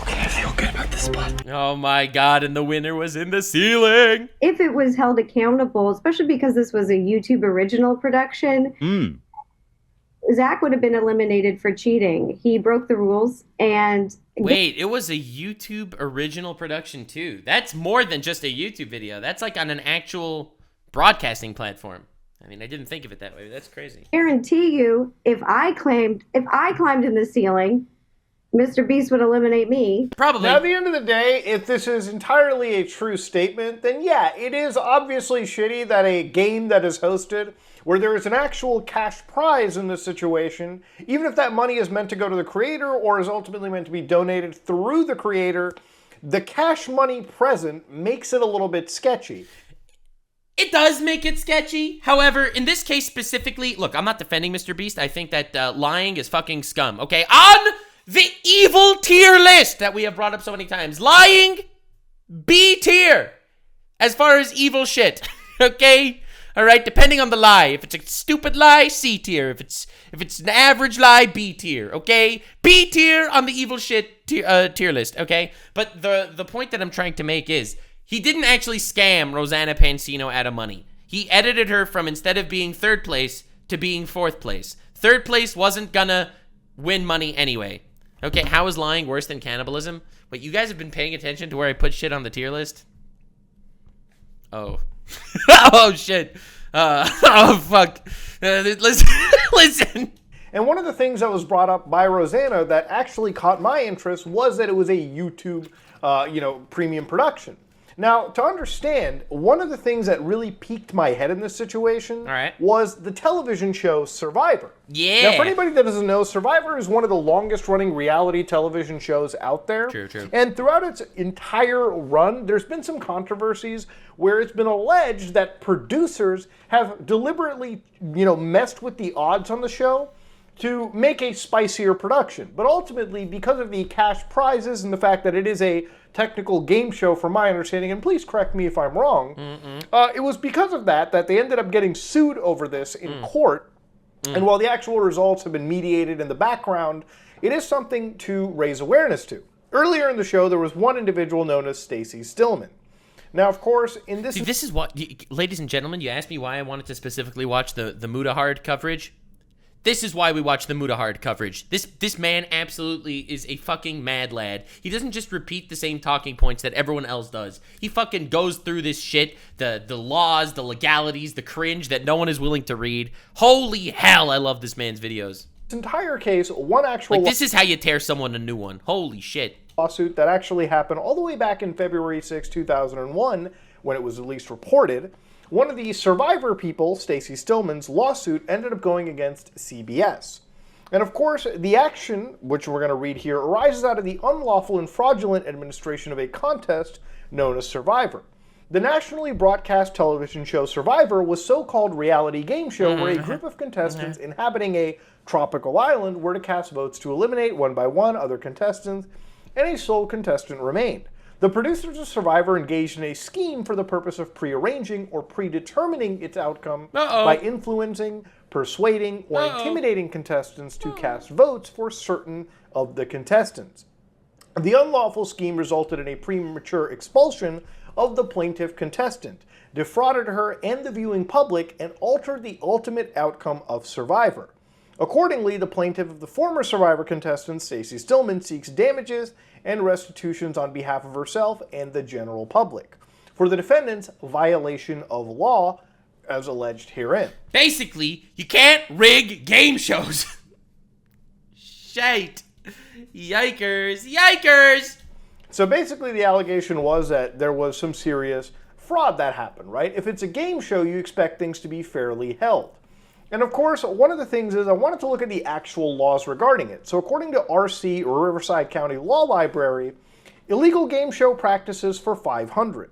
[SPEAKER 5] Okay, I feel good about this spot.
[SPEAKER 1] Oh my God, and the winner was in the ceiling.
[SPEAKER 4] If it was held accountable, especially because this was a YouTube original production, Zach would have been eliminated for cheating. He broke the rules and...
[SPEAKER 1] Wait, it was a YouTube original production too. That's more than just a YouTube video. That's like on an actual broadcasting platform. I mean, I didn't think of it that way. That's crazy.
[SPEAKER 4] Guarantee you, if I climbed in the ceiling, MrBeast would eliminate me.
[SPEAKER 1] Probably.
[SPEAKER 2] Now, at the end of the day, if this is entirely a true statement, then yeah, it is obviously shitty that a game that is hosted where there is an actual cash prize in this situation, even if that money is meant to go to the creator or is ultimately meant to be donated through the creator, the cash money present makes it a little bit sketchy.
[SPEAKER 1] It does make it sketchy. However, in this case specifically, look, I'm not defending MrBeast. I think that lying is fucking scum, okay? On the evil tier list that we have brought up so many times, lying, B tier, as far as evil shit, okay? All right, depending on the lie. If it's a stupid lie, C tier. If it's an average lie, B tier, okay? B tier on the evil shit tier list, okay? But the point that I'm trying to make is, he didn't actually scam Rosanna Pansino out of money. He edited her from, instead of being 3rd place, to being 4th place. 3rd place wasn't gonna win money anyway. Okay, how is lying worse than cannibalism? But you guys have been paying attention to where I put shit on the tier list? Oh. Oh, shit. Oh, fuck. Listen.
[SPEAKER 2] And one of the things that was brought up by Rosanna that actually caught my interest was that it was a YouTube, premium production. Now, to understand, one of the things that really piqued my head in this situation was the television show Survivor.
[SPEAKER 1] Yeah.
[SPEAKER 2] Now, for anybody that doesn't know, Survivor is one of the longest-running reality television shows out there.
[SPEAKER 1] True.
[SPEAKER 2] And throughout its entire run, there's been some controversies where it's been alleged that producers have deliberately, messed with the odds on the show to make a spicier production. But ultimately, because of the cash prizes and the fact that it is a technical game show from my understanding, and please correct me if I'm wrong, it was because of that they ended up getting sued over this in court. And while the actual results have been mediated in the background, it is something to raise awareness to. Earlier in the show, there was one individual known as Stacy Stillman. Now, of course, in this...
[SPEAKER 1] See, this is what... Ladies and gentlemen, you asked me why I wanted to specifically watch the Mutahar coverage. This is why we watch the Mutahar coverage. This man absolutely is a fucking mad lad. He doesn't just repeat the same talking points that everyone else does. He fucking goes through this shit, the laws, the legalities, the cringe that no one is willing to read. Holy hell, I love this man's videos.
[SPEAKER 2] This entire case, one actual...
[SPEAKER 1] Like, this is how you tear someone a new one. Holy shit.
[SPEAKER 2] Lawsuit that actually happened all the way back in February 6, 2001, when it was at least reported. One of the Survivor people, Stacy Stillman's lawsuit, ended up going against CBS. And of course, the action, which we're going to read here, arises out of the unlawful and fraudulent administration of a contest known as Survivor. The nationally broadcast television show Survivor was a so-called reality game show where a group of contestants inhabiting a tropical island were to cast votes to eliminate one by one other contestants, and a sole contestant remained. The producers of Survivor engaged in a scheme for the purpose of prearranging or predetermining its outcome by influencing, persuading, or intimidating contestants to cast votes for certain of the contestants. The unlawful scheme resulted in a premature expulsion of the plaintiff contestant, defrauded her and the viewing public, and altered the ultimate outcome of Survivor. Accordingly, the plaintiff of the former Survivor contestant, Stacy Stillman, seeks damages and restitutions on behalf of herself and the general public for the defendant's violation of law as alleged herein.
[SPEAKER 1] Basically, you can't rig game shows. Shite. Yikers.
[SPEAKER 2] So basically the allegation was that there was some serious fraud that happened, right? If it's a game show, you expect things to be fairly held. And of course, one of the things is I wanted to look at the actual laws regarding it. So according to RC, or Riverside County Law Library, illegal game show practices for $500.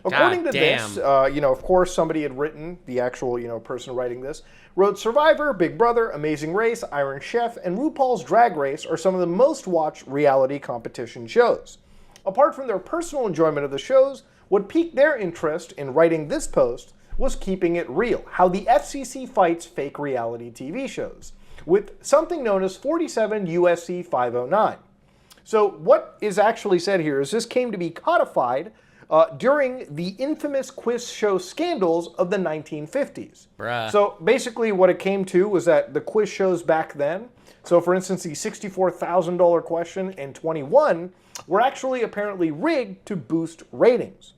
[SPEAKER 2] According to this, of course, somebody had written, the actual, person writing this, wrote Survivor, Big Brother, Amazing Race, Iron Chef, and RuPaul's Drag Race are some of the most watched reality competition shows. Apart from their personal enjoyment of the shows, what piqued their interest in writing this post was keeping it real, how the FCC fights fake reality TV shows, with something known as 47 USC 509. So what is actually said here is this came to be codified during the infamous quiz show scandals of the 1950s.
[SPEAKER 1] Bruh.
[SPEAKER 2] So basically what it came to was that the quiz shows back then, so for instance the $64,000 question and 21, were actually apparently rigged to boost ratings.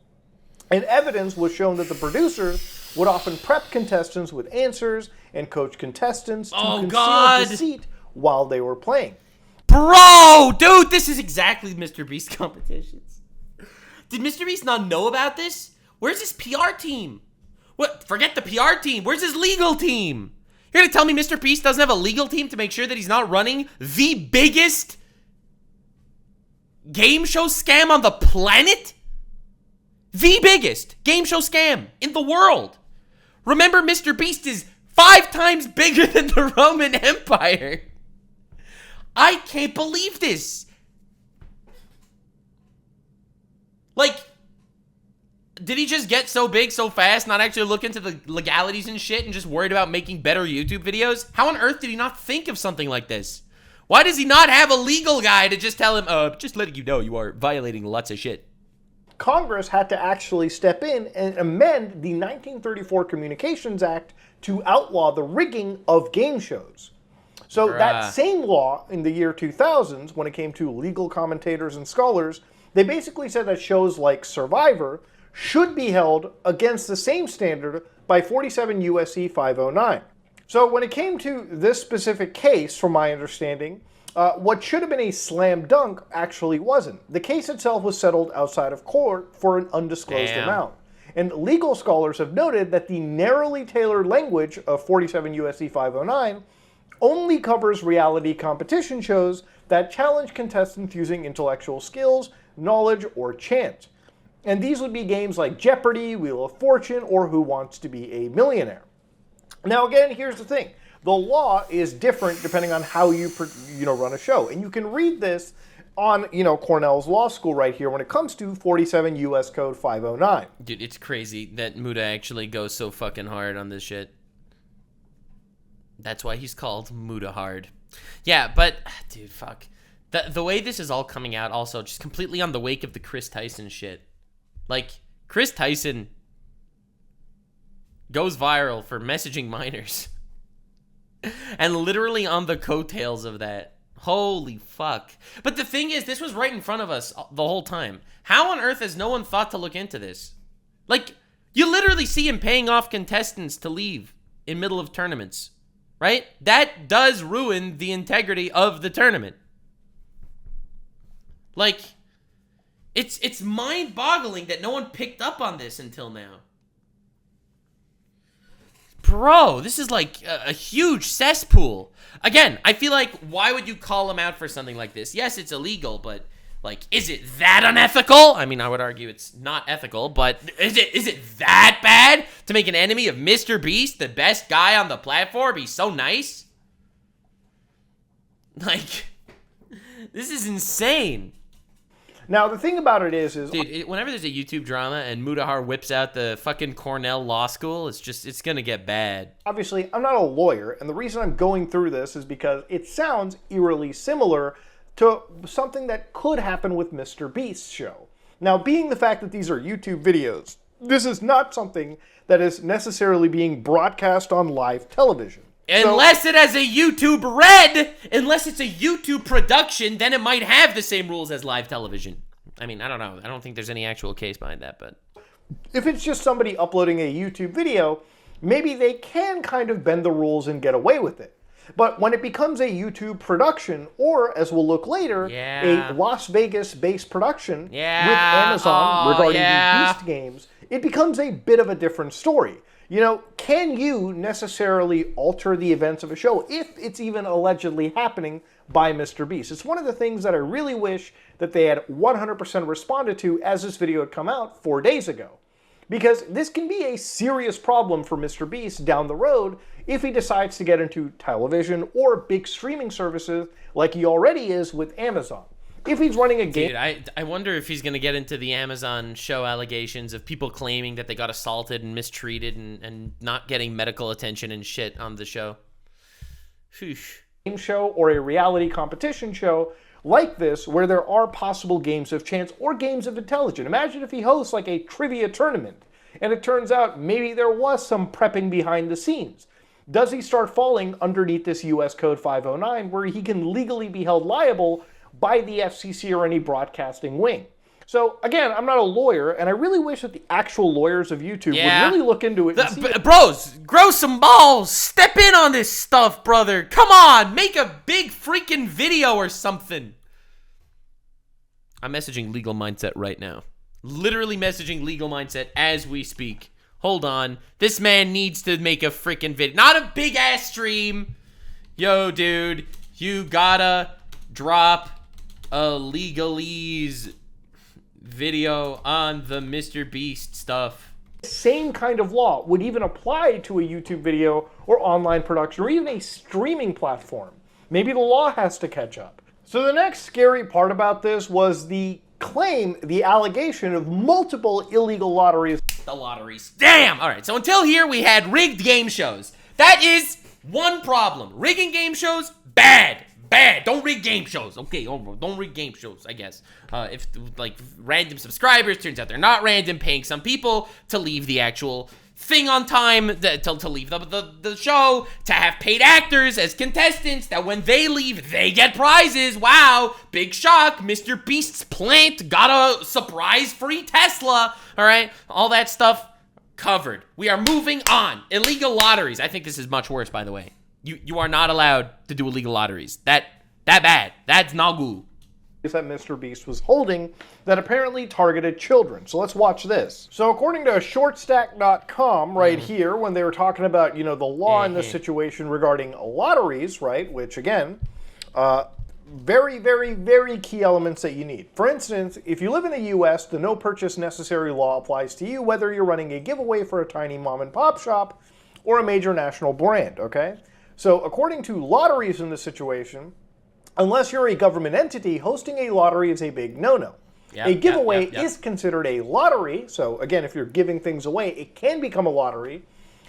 [SPEAKER 2] And evidence was shown that the producers would often prep contestants with answers and coach contestants to
[SPEAKER 1] God.
[SPEAKER 2] deceit while they were playing.
[SPEAKER 1] Bro, dude, this is exactly MrBeast competitions. Did MrBeast not know about this? Where's his PR team? What? Forget the PR team. Where's his legal team? You're gonna tell me MrBeast doesn't have a legal team to make sure that he's not running the biggest game show scam on the planet? The biggest game show scam in the world. Remember, MrBeast is 5 times bigger than the Roman Empire. I can't believe this. Like, did he just get so big so fast, not actually look into the legalities and shit, and just worried about making better YouTube videos? How on earth did he not think of something like this? Why does he not have a legal guy to just tell him, just letting you know you are violating lots of shit?
[SPEAKER 2] Congress had to actually step in and amend the 1934 Communications Act to outlaw the rigging of game shows. So that same law in the year 2000, when it came to legal commentators and scholars, they basically said that shows like Survivor should be held against the same standard by 47 U.S.C. 509. So when it came to this specific case, from my understanding, what should have been a slam dunk actually wasn't. The case itself was settled outside of court for an undisclosed amount. And legal scholars have noted that the narrowly tailored language of 47 U.S.C. 509 only covers reality competition shows that challenge contestants using intellectual skills, knowledge, or chance. And these would be games like Jeopardy, Wheel of Fortune, or Who Wants to Be a Millionaire. Now again, here's the thing. The law is different depending on how you run a show. And you can read this on, Cornell's law school right here when it comes to 47 U.S. Code 509.
[SPEAKER 1] Dude, it's crazy that Muta actually goes so fucking hard on this shit. That's why he's called Mutahar. Yeah, but, dude, fuck. The way this is all coming out also, just completely on the wake of the Chris Tyson shit. Like, Chris Tyson goes viral for messaging minors. And literally on the coattails of that. Holy fuck. But the thing is, this was right in front of us the whole time. How on earth has no one thought to look into this? Like, you literally see him paying off contestants to leave in middle of tournaments. Right? That does ruin the integrity of the tournament. Like, it's mind-boggling that no one picked up on this until now. Bro, this is like a huge cesspool. Again, I feel like, why would you call him out for something like this? Yes, it's illegal, but, like, is it that unethical? I mean, I would argue it's not ethical, but is it that bad to make an enemy of MrBeast, the best guy on the platform, be so nice? Like, this is insane.
[SPEAKER 2] Now, the thing about it is...
[SPEAKER 1] Dude, whenever there's a YouTube drama and Mutahar whips out the fucking Cornell Law School, it's gonna get bad.
[SPEAKER 2] Obviously, I'm not a lawyer, and the reason I'm going through this is because it sounds eerily similar to something that could happen with MrBeast's show. Now, being the fact that these are YouTube videos, this is not something that is necessarily being broadcast on live television.
[SPEAKER 1] Unless it has a YouTube red, unless it's a YouTube production, then it might have the same rules as live television. I mean, I don't know. I don't think there's any actual case behind that, but...
[SPEAKER 2] If it's just somebody uploading a YouTube video, maybe they can kind of bend the rules and get away with it. But when it becomes a YouTube production, or, as we'll look later, a Las Vegas-based production with Amazon regarding the Beast games, it becomes a bit of a different story. Can you necessarily alter the events of a show if it's even allegedly happening by MrBeast? It's one of the things that I really wish that they had 100% responded to as this video had come out 4 days ago. Because this can be a serious problem for MrBeast down the road if he decides to get into television or big streaming services like he already is with Amazon. If he's running a game...
[SPEAKER 1] Dude, I wonder if he's going to get into the Amazon show allegations of people claiming that they got assaulted and mistreated and not getting medical attention and shit on the show.
[SPEAKER 2] Game show or a reality competition show like this where there are possible games of chance or games of intelligence. Imagine if he hosts like a trivia tournament and it turns out maybe there was some prepping behind the scenes. Does he start falling underneath this U.S. Code 509 where he can legally be held liable by the FCC or any broadcasting wing? So, again, I'm not a lawyer, and I really wish that the actual lawyers of YouTube would really look into it.
[SPEAKER 1] Bros, grow some balls. Step in on this stuff, brother. Come on, make a big freaking video or something. I'm messaging Legal Mindset right now. Literally messaging Legal Mindset as we speak. Hold on. This man needs to make a freaking video. Not a big-ass stream. Yo, dude, you gotta drop a legalese video on the MrBeast stuff.
[SPEAKER 2] Same kind of law would even apply to a YouTube video or online production or even a streaming platform. Maybe the law has to catch up. So the next scary part about this was the claim, the allegation of multiple illegal lotteries.
[SPEAKER 1] The lotteries. Damn! Alright, so until here we had rigged game shows. That is one problem. Rigging game shows, bad. Bad. Don't rig game shows. Okay, don't rig game shows, I guess. If, like, random subscribers, turns out they're not random, paying some people to leave the actual thing on time, to leave the show, to have paid actors as contestants, that when they leave, they get prizes. Wow, big shock. MrBeast's plant got a surprise free Tesla. All right, all that stuff covered. We are moving on. Illegal lotteries. I think this is much worse, by the way. You are not allowed to do illegal lotteries. That bad. That's not good.
[SPEAKER 2] That MrBeast was holding that apparently targeted children. So let's watch this. So according to shortstack.com right here, when they were talking about, you know, the law in this situation regarding lotteries, right, which again, very, very, very key elements that you need. For instance, if you live in the US, the no purchase necessary law applies to you whether you're running a giveaway for a tiny mom and pop shop or a major national brand, okay? So according to lotteries in this situation, unless you're a government entity, hosting a lottery is a big no-no. A giveaway is considered a lottery. So again, if you're giving things away, it can become a lottery.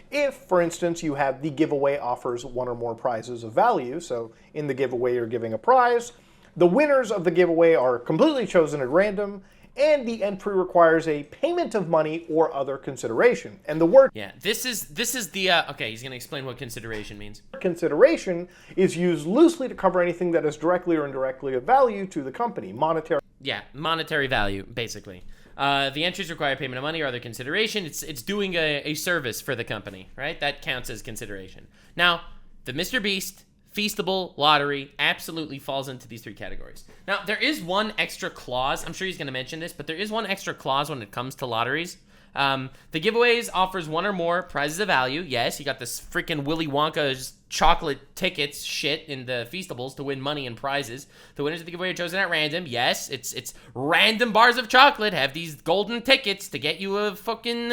[SPEAKER 2] If, for instance, you have the giveaway offers one or more prizes of value. So in the giveaway, you're giving a prize. The winners of the giveaway are completely chosen at random, and the entry requires a payment of money or other consideration. And the word
[SPEAKER 1] this is the okay, he's gonna explain what consideration means.
[SPEAKER 2] Consideration is used loosely to cover anything that is directly or indirectly of value to the company.
[SPEAKER 1] Monetary value, basically. The entries require payment of money or other consideration. It's doing a service for the company, right? That counts as consideration. Now, the MrBeast Feastable lottery absolutely falls into these three categories. Now, there is one extra clause. I'm sure he's going to mention this, but there is one extra clause when it comes to lotteries. The giveaways offers one or more prizes of value. Yes, you got this freaking Willy Wonka's chocolate tickets shit in the Feastables to win money and prizes. The winners of the giveaway are chosen at random. Yes, it's random bars of chocolate have these golden tickets to get you a fucking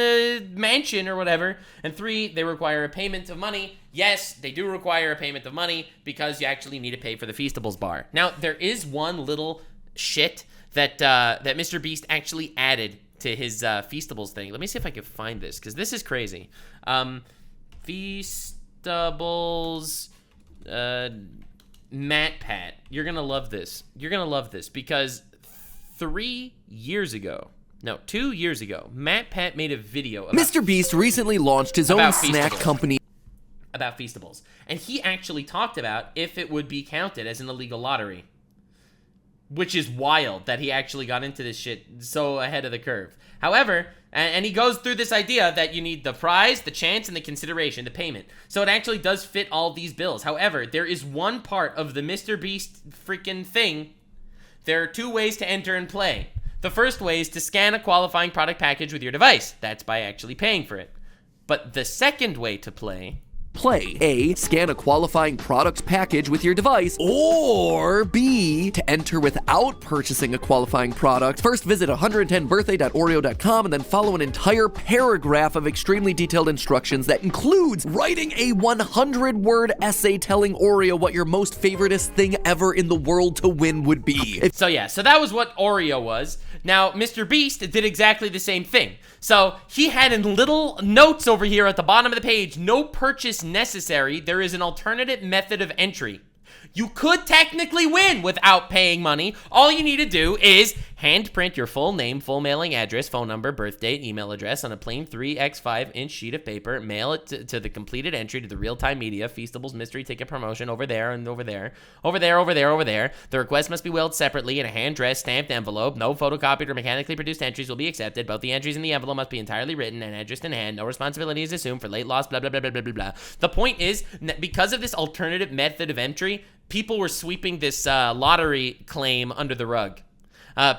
[SPEAKER 1] mansion or whatever. And 3, they require a payment of money. Yes, they do require a payment of money because you actually need to pay for the Feastables bar. Now, there is one little shit that that MrBeast actually added to his Feastables thing. Let me see if I can find this, because this is crazy. Feastables MatPat. You're going to love this. You're going to love this, because 2 years ago, MatPat made a video about
[SPEAKER 6] MrBeast recently launched his own snack company
[SPEAKER 1] about Feastables. And he actually talked about if it would be counted as an illegal lottery. Which is wild that he actually got into this shit so ahead of the curve. However, and he goes through this idea that you need the prize, the chance, and the consideration, the payment. So it actually does fit all these bills. However, there is one part of the MrBeast freaking thing. There are 2 ways to enter and play. The first way is to scan a qualifying product package with your device. That's by actually paying for it. But the second way to play...
[SPEAKER 6] A, scan a qualifying product package with your device, or B, to enter without purchasing a qualifying product. First, visit 110birthday.oreo.com and then follow an entire paragraph of extremely detailed instructions that includes writing a 100-word essay telling Oreo what your most favoriteest thing ever in the world to win would be.
[SPEAKER 1] So that was what Oreo was. Now, MrBeast did exactly the same thing. So he had in little notes over here at the bottom of the page, no purchase necessary. There is an alternative method of entry. You could technically win without paying money. All you need to do is handprint your full name, full mailing address, phone number, birth date, email address on a plain 3x5-inch sheet of paper, mail it to the completed entry to the real-time media, Feastables mystery ticket promotion over there and over there, over there, over there, over there. The request must be mailed separately in a hand-dressed, stamped envelope. No photocopied or mechanically produced entries will be accepted. Both the entries in the envelope must be entirely written and addressed in hand. No responsibility is assumed for late loss, blah, blah, blah, blah, blah, blah, blah. The point is, because of this alternative method of entry, people were sweeping this lottery claim under the rug.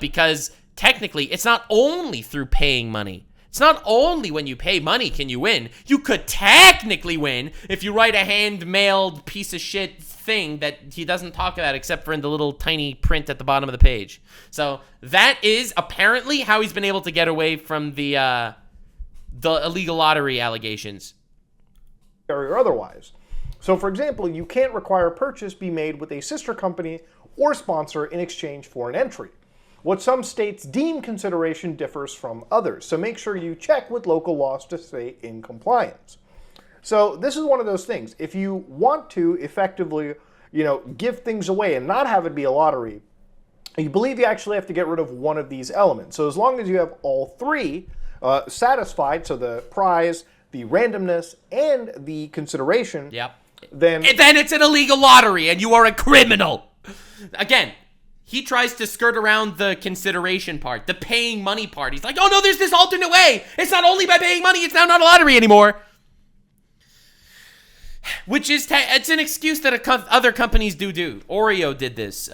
[SPEAKER 1] Because technically, it's not only through paying money. It's not only when you pay money can you win. You could technically win if you write a hand-mailed piece of shit thing that he doesn't talk about except for in the little tiny print at the bottom of the page. So that is apparently how he's been able to get away from the illegal lottery allegations.
[SPEAKER 2] Or otherwise. So for example, you can't require a purchase be made with a sister company or sponsor in exchange for an entry. What some states deem consideration differs from others, so make sure you check with local laws to stay in compliance. So this is one of those things. If you want to effectively, give things away and not have it be a lottery, you believe you actually have to get rid of one of these elements. So as long as you have all three satisfied, so the prize, the randomness, and the consideration, then
[SPEAKER 1] it's an illegal lottery and you are a criminal. Again, he tries to skirt around the consideration part, the paying money part. He's like, oh no, there's this alternate way. It's not only by paying money, it's now not a lottery anymore. Which is, it's an excuse that other companies do. Oreo did this.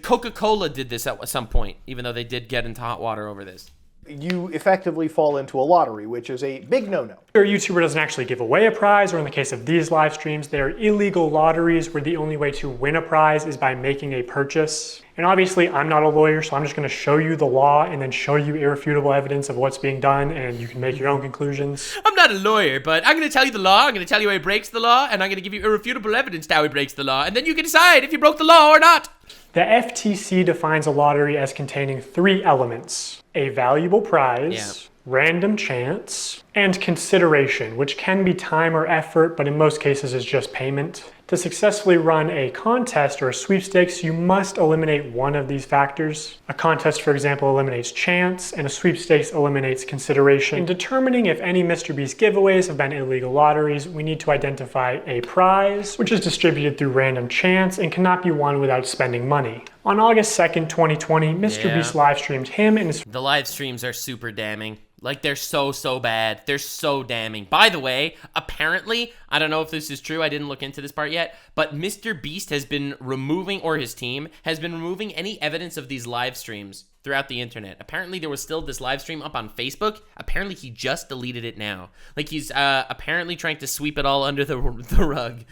[SPEAKER 1] Coca-Cola did this at some point, even though they did get into hot water over this.
[SPEAKER 2] You effectively fall into a lottery, which is a big no-no.
[SPEAKER 3] Your YouTuber doesn't actually give away a prize, or in the case of these live streams, they're illegal lotteries where the only way to win a prize is by making a purchase. And obviously, I'm not a lawyer, so I'm just going to show you the law and then show you irrefutable evidence of what's being done, and you can make your own conclusions.
[SPEAKER 1] I'm not a lawyer, but I'm going to tell you the law, I'm going to tell you how he breaks the law, and I'm going to give you irrefutable evidence to how he breaks the law, and then you can decide if you broke the law or not.
[SPEAKER 3] The FTC defines a lottery as containing 3 elements: a valuable prize, random chance, and consideration, which can be time or effort, but in most cases is just payment. To successfully run a contest or a sweepstakes, you must eliminate one of these factors. A contest, for example, eliminates chance, and a sweepstakes eliminates consideration. In determining if any MrBeast giveaways have been illegal lotteries, we need to identify a prize, which is distributed through random chance and cannot be won without spending money. On August 2nd, 2020, MrBeast live streamed him and his...
[SPEAKER 1] The live streams are super damning. Like, they're so bad. They're so damning. By the way, apparently, I don't know if this is true, I didn't look into this part yet, but MrBeast has been removing, or his team, has been removing any evidence of these live streams throughout the internet. Apparently, there was still this live stream up on Facebook. Apparently, he just deleted it now. Like, he's apparently trying to sweep it all under the rug.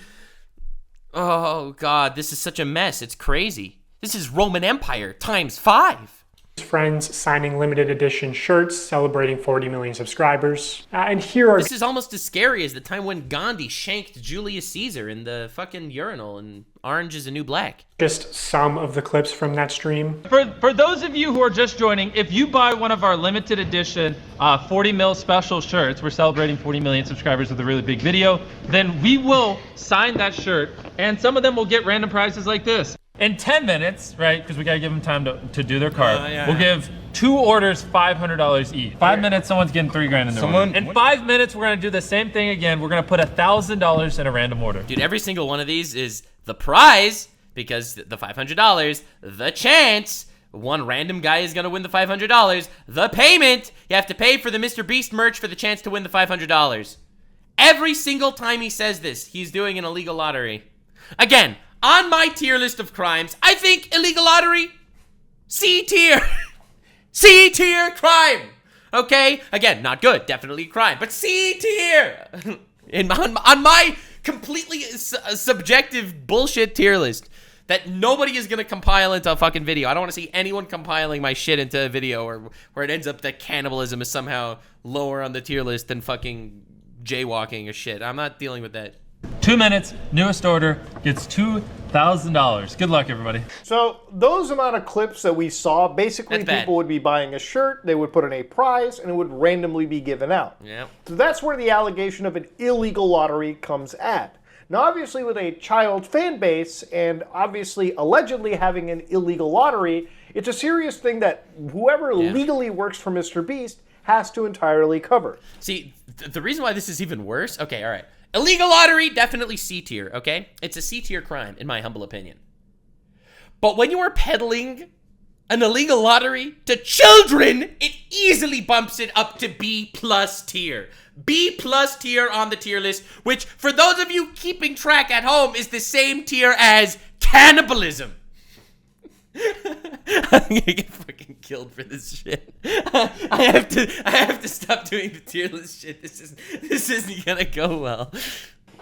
[SPEAKER 1] Oh, God, this is such a mess. It's crazy. This is Roman Empire times 5.
[SPEAKER 3] Friends signing limited edition shirts celebrating 40 million subscribers. And here are...
[SPEAKER 1] This is almost as scary as the time when Gandhi shanked Julius Caesar in the fucking urinal in Orange is the New Black.
[SPEAKER 3] Just some of the clips from that stream.
[SPEAKER 7] For those of you who are just joining, if you buy one of our limited edition 40 mil special shirts, we're celebrating 40 million subscribers with a really big video, then we will sign that shirt, and some of them will get random prizes like this. In 10 minutes, right, because we got to give them time to do their card, we'll give 2 orders $500 each. 5 minutes, someone's getting $3 in their order. In 5 minutes, we're going to do the same thing again. We're going to put $1,000 in a random order.
[SPEAKER 1] Dude, every single one of these is the prize, because the $500, the chance, one random guy is going to win the $500, the payment, you have to pay for the MrBeast merch for the chance to win the $500. Every single time he says this, he's doing an illegal lottery. Again, on my tier list of crimes, I think illegal lottery, C tier. C tier crime. Okay? Again, not good. Definitely a crime. But C tier. On my completely subjective bullshit tier list that nobody is going to compile into a fucking video. I don't want to see anyone compiling my shit into a video where it ends up that cannibalism is somehow lower on the tier list than fucking jaywalking or shit. I'm not dealing with that.
[SPEAKER 7] 2 minutes, newest order, gets $2,000. Good luck, everybody.
[SPEAKER 2] So those amount of clips that we saw, basically people would be buying a shirt, they would put in a prize, and it would randomly be given out.
[SPEAKER 1] Yep.
[SPEAKER 2] So that's where the allegation of an illegal lottery comes at. Now, obviously, with a child fan base and obviously allegedly having an illegal lottery, it's a serious thing that whoever legally works for MrBeast has to entirely cover.
[SPEAKER 1] See, the reason why this is even worse, okay, all right. Illegal lottery, definitely C tier, okay? It's a C tier crime, in my humble opinion. But when you are peddling an illegal lottery to children, it easily bumps it up to B plus tier. B plus tier on the tier list, which, for those of you keeping track at home, is the same tier as cannibalism. I'm gonna get fucking killed for this shit. I have to stop doing the tier list shit. This isn't gonna go well.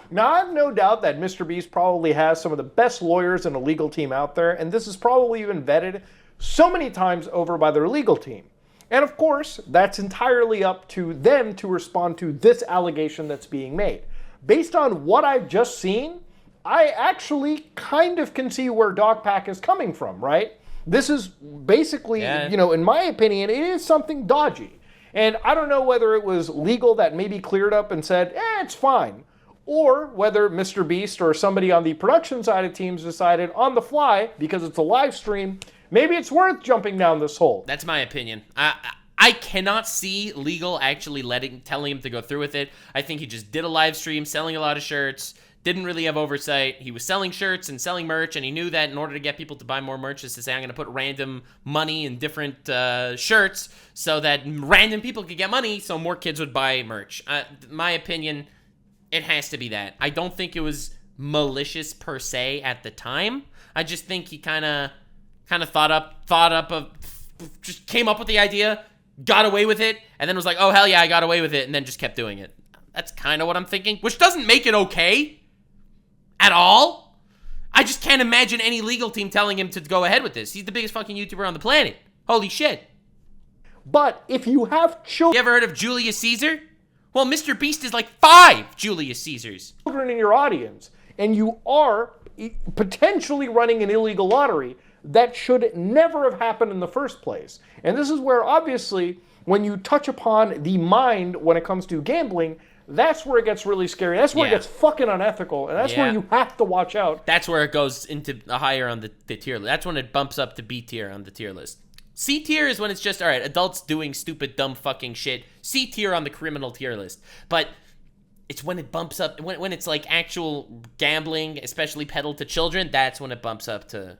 [SPEAKER 2] Now, I have no doubt that MrBeast probably has some of the best lawyers and a legal team out there, and this is probably even vetted so many times over by their legal team. And of course, that's entirely up to them to respond to this allegation that's being made. Based on what I've just seen, I actually kind of can see where Dogpack is coming from, right? This is basically, you know, in my opinion, it is something dodgy. And I don't know whether it was legal that maybe cleared up and said, it's fine. Or whether MrBeast or somebody on the production side of teams decided on the fly, because it's a live stream, maybe it's worth jumping down this hole.
[SPEAKER 1] That's my opinion. I cannot see legal actually telling him to go through with it. I think he just did a live stream selling a lot of shirts, didn't really have oversight. He was selling shirts and selling merch, and he knew that in order to get people to buy more merch is to say, I'm going to put random money in different shirts so that random people could get money so more kids would buy merch. My opinion, it has to be that. I don't think it was malicious per se at the time. I just think he kind of just came up with the idea, got away with it, and then was like, oh, hell yeah, I got away with it, and then just kept doing it. That's kind of what I'm thinking, which doesn't make it okay at all. I just can't imagine any legal team telling him to go ahead with this. He's the biggest fucking YouTuber on the planet. Holy shit.
[SPEAKER 2] But if you have children...
[SPEAKER 1] You ever heard of Julius Caesar? Well, MrBeast is like 5 Julius Caesars.
[SPEAKER 2] ...children in your audience, and you are potentially running an illegal lottery, that should never have happened in the first place. And this is where, obviously, when you touch upon the mind when it comes to gambling, that's where it gets really scary. That's where it gets fucking unethical, and that's where you have to watch out.
[SPEAKER 1] That's where it goes into the higher on the tier list. That's when it bumps up to B tier on the tier list. C tier is when it's just, all right, adults doing stupid, dumb fucking shit. C tier on the criminal tier list. But it's when it bumps up, when it's like actual gambling, especially peddled to children, that's when it bumps up to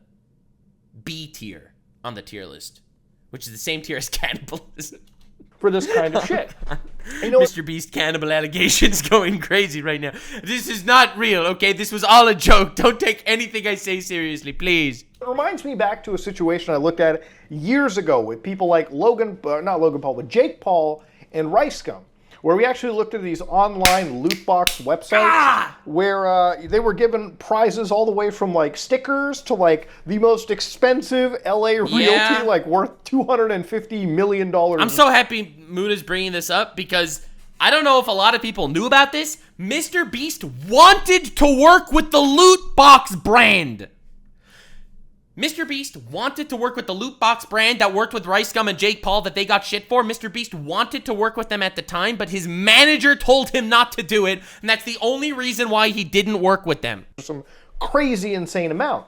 [SPEAKER 1] B tier on the tier list, which is the same tier as cannibalism.
[SPEAKER 2] For this kind of shit.
[SPEAKER 1] You know, MrBeast cannibal allegations going crazy right now. This is not real, okay? This was all a joke. Don't take anything I say seriously, please.
[SPEAKER 2] It reminds me back to a situation I looked at years ago with people like Jake Paul and Ricegum, where we actually looked at these online loot box websites where they were given prizes all the way from like stickers to like the most expensive LA realty, like worth $250 million.
[SPEAKER 1] I'm so happy Muta's bringing this up because I don't know if a lot of people knew about this. MrBeast wanted to work with the loot box brand. MrBeast wanted to work with the loot box brand that worked with Ricegum and Jake Paul that they got shit for. MrBeast wanted to work with them at the time, but his manager told him not to do it, and that's the only reason why he didn't work with them.
[SPEAKER 2] Some crazy, insane amount.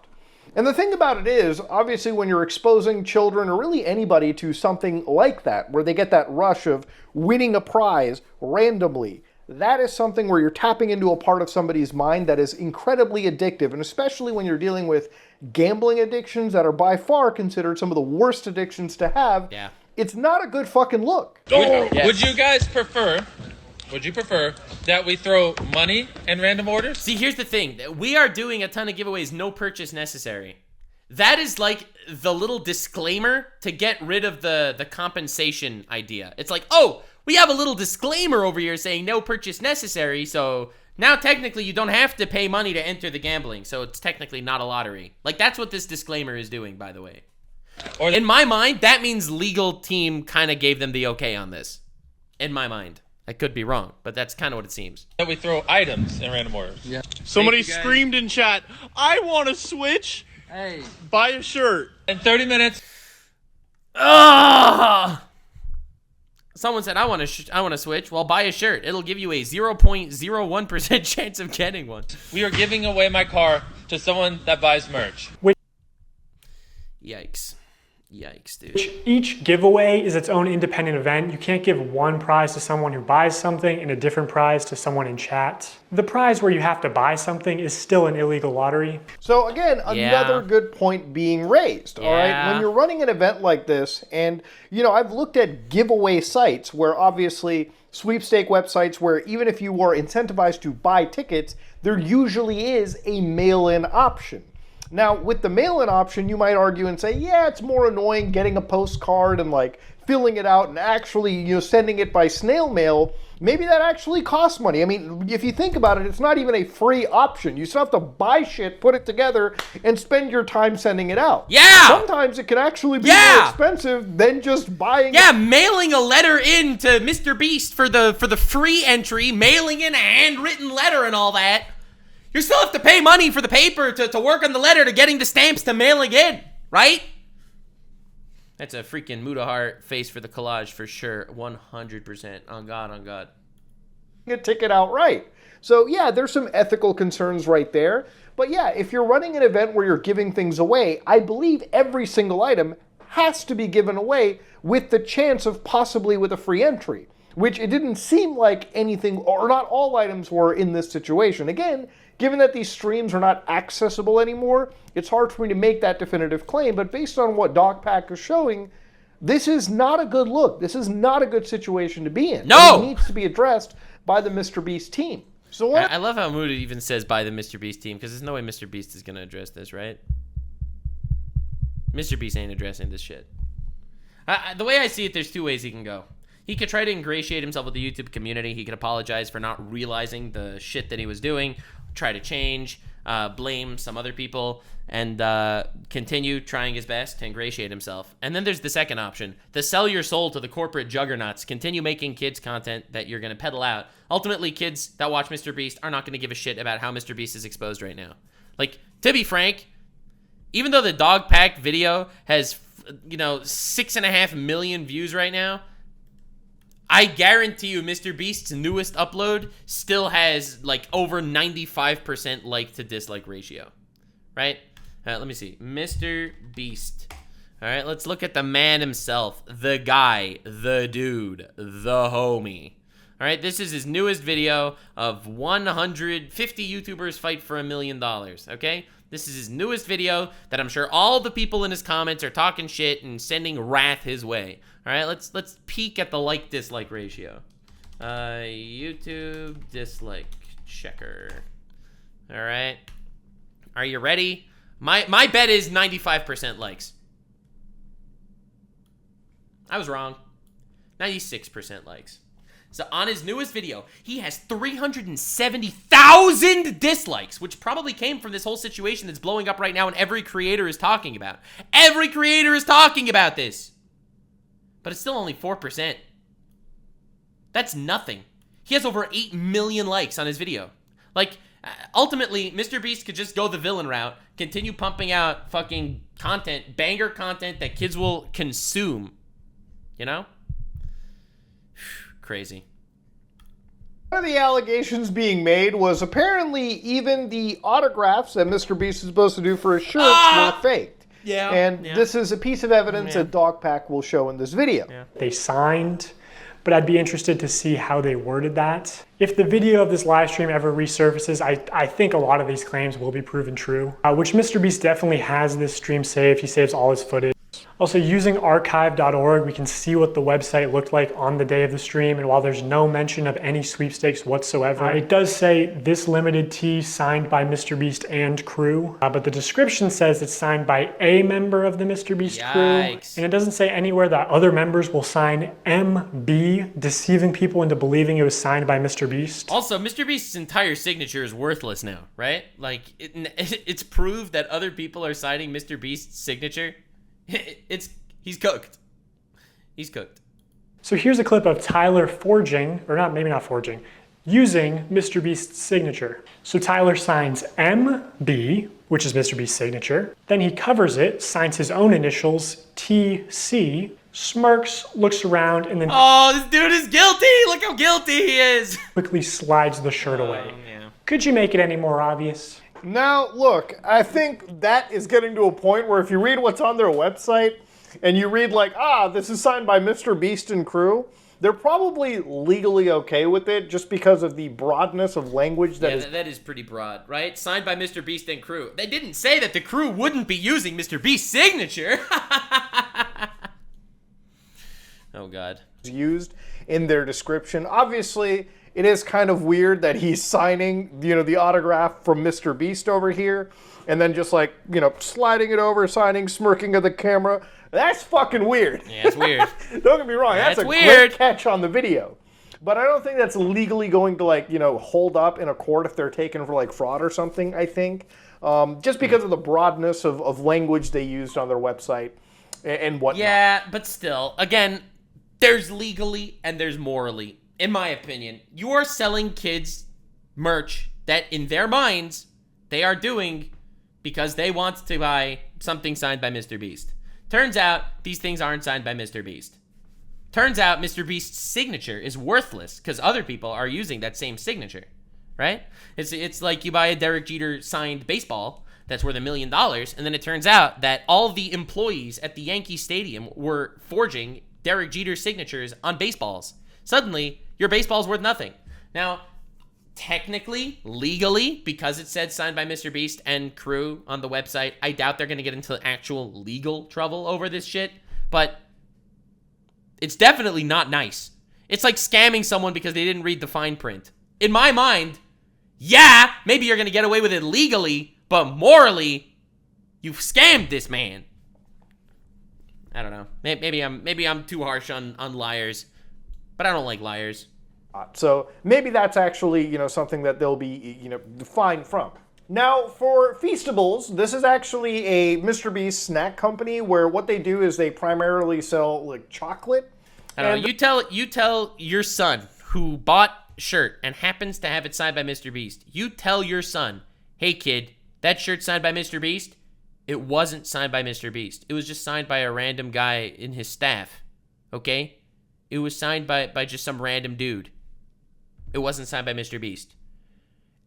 [SPEAKER 2] And the thing about it is, obviously, when you're exposing children or really anybody to something like that, where they get that rush of winning a prize randomly, that is something where you're tapping into a part of somebody's mind that is incredibly addictive, and especially when you're dealing with gambling addictions that are by far considered some of the worst addictions to have, it's not a good fucking look.
[SPEAKER 7] Would you guys prefer, that we throw money in random orders?
[SPEAKER 1] See, here's the thing. We are doing a ton of giveaways, no purchase necessary. That is like the little disclaimer to get rid of the compensation idea. It's like, oh, we have a little disclaimer over here saying no purchase necessary, so now technically you don't have to pay money to enter the gambling, so it's technically not a lottery. Like, that's what this disclaimer is doing, by the way. Or in my mind, that means legal team kind of gave them the okay on this. In my mind. I could be wrong, but that's kind of what it seems.
[SPEAKER 7] That we throw items in random orders.
[SPEAKER 8] Yeah.
[SPEAKER 9] Somebody screamed in chat, I want to switch.
[SPEAKER 8] Hey.
[SPEAKER 9] Buy a shirt.
[SPEAKER 7] In 30 minutes.
[SPEAKER 1] Ugh! Someone said, I want to switch. Well, buy a shirt. It'll give you a 0.01% chance of getting one.
[SPEAKER 7] We are giving away my car to someone that buys merch.
[SPEAKER 1] Yikes. Yikes, dude.
[SPEAKER 3] Each giveaway is its own independent event. You can't give one prize to someone who buys something and a different prize to someone in chat. The prize where you have to buy something is still an illegal lottery.
[SPEAKER 2] So again, another good point being raised, all right? When you're running an event like this, and you know, I've looked at giveaway sites where obviously sweepstake websites where even if you were incentivized to buy tickets, there usually is a mail-in option. Now, with the mail-in option, you might argue and say, yeah, it's more annoying getting a postcard and like filling it out and actually, you know, sending it by snail mail. Maybe that actually costs money. I mean, if you think about it, it's not even a free option. You still have to buy shit, put it together, and spend your time sending it out.
[SPEAKER 1] Yeah!
[SPEAKER 2] Sometimes it can actually be more expensive than just buying
[SPEAKER 1] it. Mailing a letter in to MrBeast for the free entry, mailing in a handwritten letter and all that. You still have to pay money for the paper to work on the letter, to getting the stamps, to mailing in, right? That's a freaking Mutahar face for the collage for sure, 100%. On God, on God.
[SPEAKER 2] A ticket outright. So yeah, there's some ethical concerns right there. But yeah, if you're running an event where you're giving things away, I believe every single item has to be given away with the chance of possibly with a free entry, which it didn't seem like anything, or not all items were in this situation. Again, given that these streams are not accessible anymore, it's hard for me to make that definitive claim, but based on what Dogpack is showing, this is not a good look. This is not a good situation to be in.
[SPEAKER 1] No!
[SPEAKER 2] It needs to be addressed by the MrBeast team. So
[SPEAKER 1] I love how Muda even says by the MrBeast team, because there's no way MrBeast is going to address this, right? MrBeast ain't addressing this shit. The way I see it, there's two ways he can go. He could try to ingratiate himself with the YouTube community. He could apologize for not realizing the shit that he was doing, try to change, blame some other people, and continue trying his best to ingratiate himself. And then there's the second option, to sell your soul to the corporate juggernauts, continue making kids content that you're going to peddle out. Ultimately, kids that watch MrBeast are not going to give a shit about how MrBeast is exposed right now. Like, to be frank, even though the dog pack video has, 6.5 million views right now, I guarantee you MrBeast's newest upload still has like over 95% like to dislike ratio, right? Let me see. MrBeast. All right, let's look at the man himself, the guy, the dude, the homie. All right, this is his newest video of 150 YouTubers fight for $1 million, okay? This is his newest video that I'm sure all the people in his comments are talking shit and sending wrath his way. All right, let's peek at the like-dislike ratio. YouTube dislike checker. All right. Are you ready? My bet is 95% likes. I was wrong. 96% likes. So on his newest video, he has 370,000 dislikes, which probably came from this whole situation that's blowing up right now and every creator is talking about. Every creator is talking about this. But it's still only 4%. That's nothing. He has over 8 million likes on his video. Like, ultimately, MrBeast could just go the villain route, continue pumping out fucking content, banger content that kids will consume. You know? Crazy.
[SPEAKER 2] One of the allegations being made was apparently even the autographs that MrBeast is supposed to do for his shirts were faked.
[SPEAKER 1] Yeah.
[SPEAKER 2] And this is a piece of evidence that Dogpack will show in this video.
[SPEAKER 3] Yeah. They signed, but I'd be interested to see how they worded that. If the video of this live stream ever resurfaces, I think a lot of these claims will be proven true, which MrBeast definitely has this stream saved. He saves all his footage. Also, using archive.org, we can see what the website looked like on the day of the stream, and while there's no mention of any sweepstakes whatsoever, it does say this limited tee signed by MrBeast and crew, but the description says it's signed by a member of the MrBeast crew, and it doesn't say anywhere that other members will sign MB, deceiving people into believing it was signed by MrBeast.
[SPEAKER 1] Also, MrBeast's entire signature is worthless now, right? Like, it's proved that other people are signing MrBeast's signature. He's cooked. He's cooked.
[SPEAKER 3] So here's a clip of Tyler forging, or maybe not forging, using MrBeast's signature. So Tyler signs MB, which is MrBeast's signature. Then he covers it, signs his own initials, TC, smirks, looks around, and then
[SPEAKER 1] this dude is guilty! Look how guilty he is!
[SPEAKER 3] quickly slides the shirt away. Yeah. Could you make it any more obvious?
[SPEAKER 2] Now, look, I think that is getting to a point where if you read what's on their website, and you read like, this is signed by MrBeast and crew, they're probably legally okay with it just because of the broadness of language that is...
[SPEAKER 1] that is pretty broad, right? Signed by MrBeast and crew. They didn't say that the crew wouldn't be using MrBeast's signature. Oh, God.
[SPEAKER 2] Used in their description. Obviously, it is kind of weird that he's signing, the autograph from MrBeast over here, and then just like, sliding it over, signing, smirking at the camera. That's fucking weird.
[SPEAKER 1] Yeah, it's weird.
[SPEAKER 2] Don't get me wrong. That's a
[SPEAKER 1] weird.
[SPEAKER 2] Great catch on the video. But I don't think that's legally going to, like, hold up in a court if they're taken for, like, fraud or something, I think. Just because of the broadness of language they used on their website and whatnot.
[SPEAKER 1] Yeah, but still, again, there's legally and there's morally. In my opinion, you are selling kids merch that, in their minds, they are doing because they want to buy something signed by MrBeast. Turns out, these things aren't signed by MrBeast. Turns out, MrBeast's signature is worthless because other people are using that same signature, right? It's like you buy a Derek Jeter signed baseball that's worth $1 million, and then it turns out that all the employees at the Yankee Stadium were forging Derek Jeter signatures on baseballs. Suddenly, your baseball's worth nothing. Now, technically, legally, because it said signed by MrBeast and crew on the website, I doubt they're going to get into actual legal trouble over this shit, but it's definitely not nice. It's like scamming someone because they didn't read the fine print. In my mind, yeah, maybe you're going to get away with it legally, but morally, you've scammed this man. I don't know. Maybe I'm too harsh on liars, but I don't like liars.
[SPEAKER 2] So maybe that's actually, something that they'll be, fined from. Now, for Feastables, this is actually a MrBeast snack company where what they do is they primarily sell, like, chocolate.
[SPEAKER 1] I don't know. You tell your son who bought a shirt and happens to have it signed by MrBeast. You tell your son, hey, kid, that shirt's signed by MrBeast. It wasn't signed by MrBeast. It was just signed by a random guy in his staff, okay? It was signed by just some random dude. It wasn't signed by MrBeast.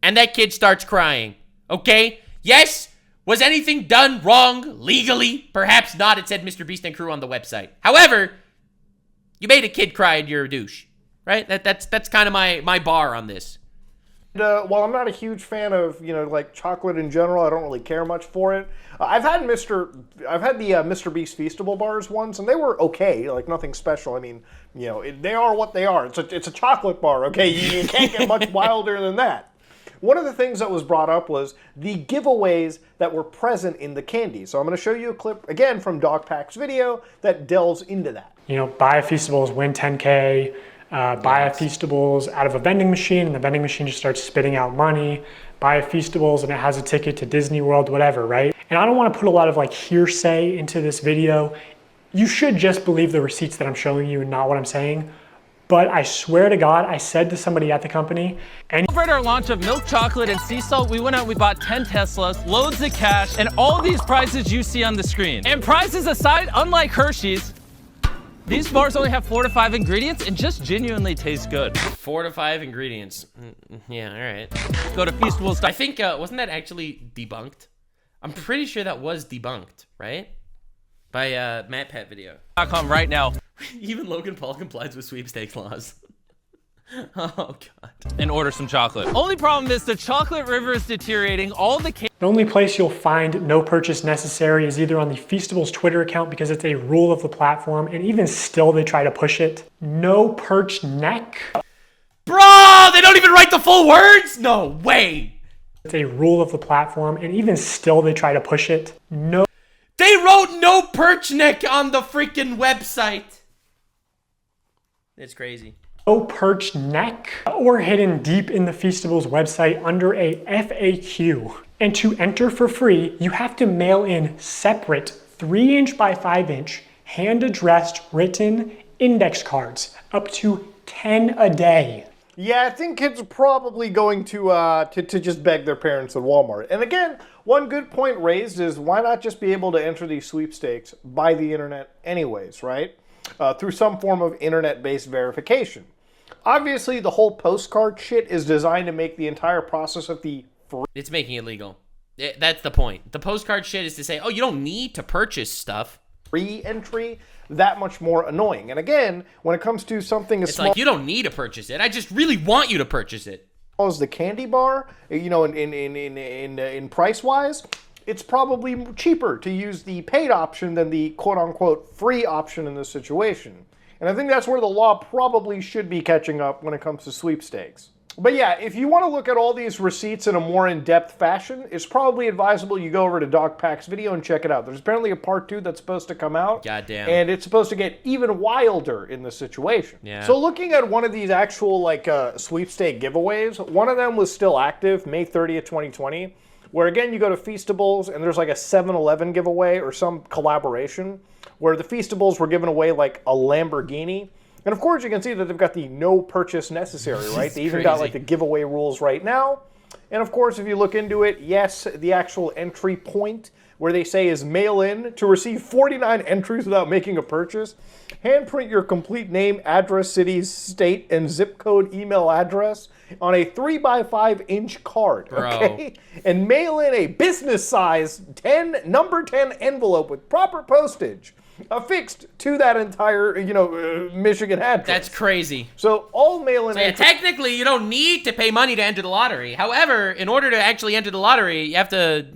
[SPEAKER 1] And that kid starts crying, okay? Yes, was anything done wrong legally? Perhaps not. It said MrBeast and crew on the website. However, you made a kid cry and you're a douche, right? That's kind of my bar on this.
[SPEAKER 2] While I'm not a huge fan of, like chocolate in general, I don't really care much for it. I've had the MrBeast Feastable bars once, and they were okay, like nothing special. I mean, they are what they are. It's a chocolate bar, okay? You can't get much wilder than that. One of the things that was brought up was the giveaways that were present in the candy. So I'm going to show you a clip, again, from Dogpack's video that delves into that.
[SPEAKER 3] Buy a Feastables, win 10K. Buy a Feastables out of a vending machine, and the vending machine just starts spitting out money. Buy a Feastables, and it has a ticket to Disney World, whatever, right? And I don't want to put a lot of like hearsay into this video. You should just believe the receipts that I'm showing you and not what I'm saying. But I swear to God, I said to somebody at the company, and
[SPEAKER 7] Celebrate our launch of milk chocolate and sea salt, we went out, we bought 10 Teslas, loads of cash, and all these prizes you see on the screen. And prizes aside, unlike Hershey's, these bars only have 4 to 5 ingredients and just genuinely taste good.
[SPEAKER 1] 4 to 5 ingredients. Yeah, all right.
[SPEAKER 7] Go to Feastables.
[SPEAKER 1] I think, wasn't that actually debunked? I'm pretty sure that was debunked, right? By Matt Pet video.
[SPEAKER 7] .com right now.
[SPEAKER 1] Even Logan Paul complies with sweepstakes laws. Oh, God.
[SPEAKER 7] And order some chocolate. Only problem is the chocolate river is deteriorating. All the
[SPEAKER 3] only place you'll find no purchase necessary is either on the Feastables Twitter account because it's a rule of the platform, and even still they try to push it. No perch neck.
[SPEAKER 1] Bro, they don't even write the full words? No way.
[SPEAKER 3] It's a rule of the platform, and even still they try to push it. No.
[SPEAKER 1] They wrote no perch neck on the freaking website. It's crazy.
[SPEAKER 3] No perch neck, or hidden deep in the Feastables website under a FAQ. And to enter for free, you have to mail in separate 3" by 5" hand-addressed written index cards, up to 10 a day.
[SPEAKER 2] Yeah, I think kids are probably going to just beg their parents at Walmart. And again, one good point raised is why not just be able to enter these sweepstakes by the internet anyways, right? Through some form of internet-based verification. Obviously, the whole postcard shit is designed to make the entire process of the free...
[SPEAKER 1] It's making it legal. That's the point. The postcard shit is to say, oh, you don't need to purchase stuff.
[SPEAKER 2] Free entry that much more annoying. And again, when it comes to something as small,
[SPEAKER 1] like, you don't need to purchase it. I just really want you to purchase it.
[SPEAKER 2] As the candy bar, you know, in price wise, it's probably cheaper to use the paid option than the quote unquote free option in this situation. And I think that's where the law probably should be catching up when it comes to sweepstakes. But yeah, if you want to look at all these receipts in a more in-depth fashion, it's probably advisable you go over to DogPack's video and check it out. There's apparently a part 2 that's supposed to come out.
[SPEAKER 1] Goddamn.
[SPEAKER 2] And it's supposed to get even wilder in this situation.
[SPEAKER 1] Yeah.
[SPEAKER 2] So looking at one of these actual like sweepstake giveaways, one of them was still active, May 30th, 2020, where again you go to Feastables and there's like a 7-Eleven giveaway or some collaboration where the Feastables were giving away like a Lamborghini. And of course, you can see that they've got the no purchase necessary, right? They even got like the giveaway rules right now. And of course, if you look into it, yes, the actual entry point where they say is mail in to receive 49 entries without making a purchase. Handprint your complete name, address, city, state, and zip code email address on a 3x5-inch card, okay? And mail in a business size number 10 envelope with proper postage affixed to that entire, Michigan address.
[SPEAKER 1] That's crazy.
[SPEAKER 2] So all mail-in...
[SPEAKER 1] So yeah, technically, you don't need to pay money to enter the lottery. However, in order to actually enter the lottery, you have to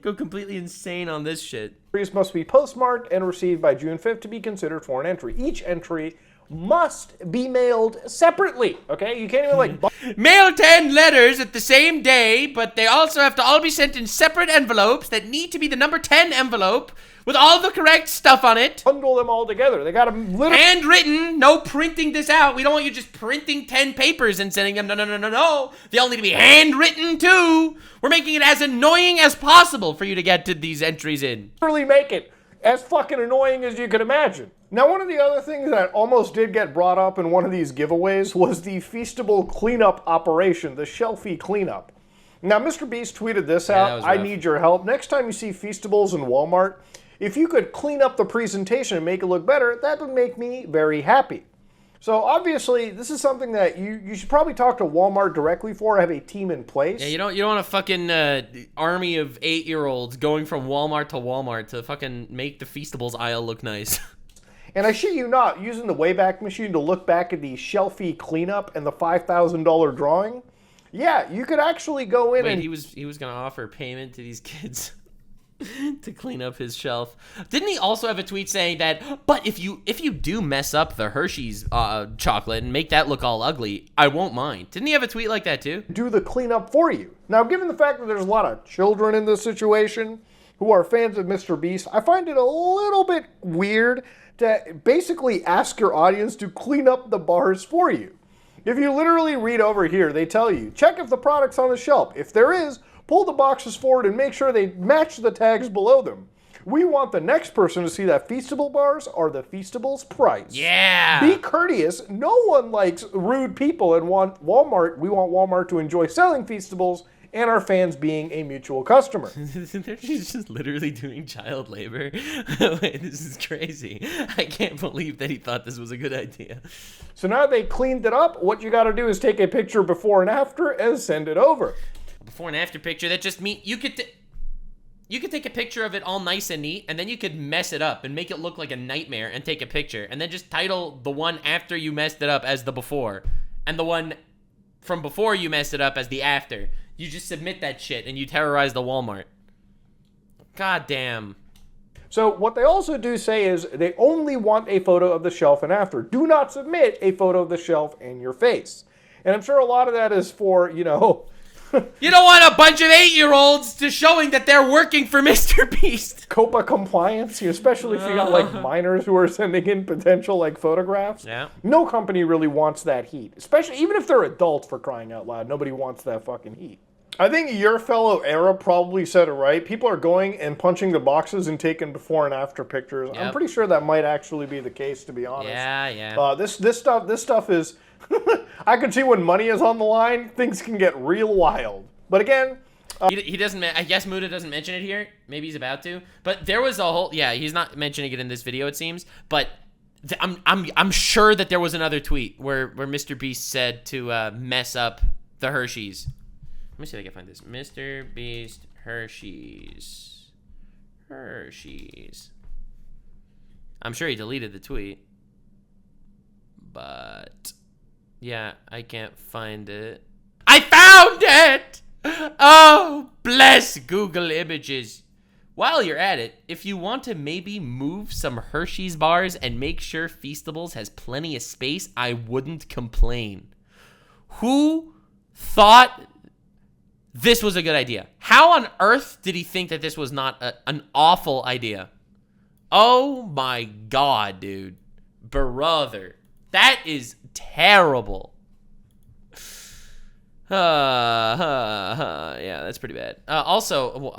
[SPEAKER 1] go completely insane on this shit.
[SPEAKER 2] Entries must be postmarked and received by June 5th to be considered for an entry. Each entry must be mailed separately, okay? You can't even, like...
[SPEAKER 1] Mail 10 letters at the same day, but they also have to all be sent in separate envelopes that need to be the number 10 envelope with all the correct stuff on it.
[SPEAKER 2] Bundle them all together. They got them literally...
[SPEAKER 1] Handwritten. No printing this out. We don't want you just printing 10 papers and sending them. No. They all need to be handwritten, too. We're making it as annoying as possible for you to get to these entries in.
[SPEAKER 2] Literally make it as fucking annoying as you could imagine. Now, one of the other things that almost did get brought up in one of these giveaways was the Feastable cleanup operation, the Shelfie cleanup. Now, MrBeast tweeted this out. I need your help. Next time you see Feastables in Walmart, if you could clean up the presentation and make it look better, that would make me very happy. So obviously, this is something that you should probably talk to Walmart directly for, have a team in place.
[SPEAKER 1] Yeah, you don't want a fucking army of 8-year-olds going from Walmart to Walmart to fucking make the Feastables aisle look nice.
[SPEAKER 2] And I shit you not, using the Wayback Machine to look back at the Shelfie cleanup and the $5,000 drawing, yeah, you could actually go in and...
[SPEAKER 1] he was gonna offer payment to these kids to clean up his shelf. Didn't he also have a tweet saying that, but if you do mess up the Hershey's chocolate and make that look all ugly, I won't mind. Didn't he have a tweet like that too?
[SPEAKER 2] Do the cleanup for you. Now, given the fact that there's a lot of children in this situation who are fans of MrBeast, I find it a little bit weird to basically ask your audience to clean up the bars for you. If you literally read over here, they tell you, check if the product's on the shelf. If there is, pull the boxes forward and make sure they match the tags below them. We want the next person to see that Feastable bars are the Feastable's price.
[SPEAKER 1] Yeah!
[SPEAKER 2] Be courteous. No one likes rude people and we want Walmart to enjoy selling Feastables and our fans being a mutual customer.
[SPEAKER 1] They're just literally doing child labor. Wait, this is crazy. I can't believe that he thought this was a good idea.
[SPEAKER 2] So now they cleaned it up. What you gotta do is take a picture before and after and send it over.
[SPEAKER 1] Before and after picture, that just means you could take a picture of it all nice and neat, and then you could mess it up and make it look like a nightmare and take a picture, and then just title the one after you messed it up as the before, and the one from before you messed it up as the after. You just submit that shit and you terrorize the Walmart. God damn.
[SPEAKER 2] So what they also do say is they only want a photo of the shelf and after. Do not submit a photo of the shelf and your face. And I'm sure a lot of that is for, you know...
[SPEAKER 1] You don't want a bunch of 8-year-olds to showing that they're working for MrBeast.
[SPEAKER 2] COPPA compliance, especially if you got like minors who are sending in potential like photographs.
[SPEAKER 1] Yeah.
[SPEAKER 2] No company really wants that heat, especially even if they're adults, for crying out loud. Nobody wants that fucking heat. I think your fellow Arab probably said it right. People are going and punching the boxes and taking before and after pictures. Yep. I'm pretty sure that might actually be the case, to be honest.
[SPEAKER 1] Yeah.
[SPEAKER 2] This stuff is I could see when money is on the line, things can get real wild. But again,
[SPEAKER 1] he doesn't. I guess Muta doesn't mention it here. Maybe he's about to. But there was a whole. Yeah, he's not mentioning it in this video. It seems. But I'm sure that there was another tweet where MrBeast said to mess up the Hershey's. Let me see if I can find this. MrBeast Hershey's. I'm sure he deleted the tweet. But yeah, I can't find it. I found it! Oh, bless Google Images. While you're at it, if you want to maybe move some Hershey's bars and make sure Feastables has plenty of space, I wouldn't complain. Who thought this was a good idea? How on earth did he think that this was not an awful idea? Oh my God, dude. Brother. That is terrible. Yeah, that's pretty bad. Also,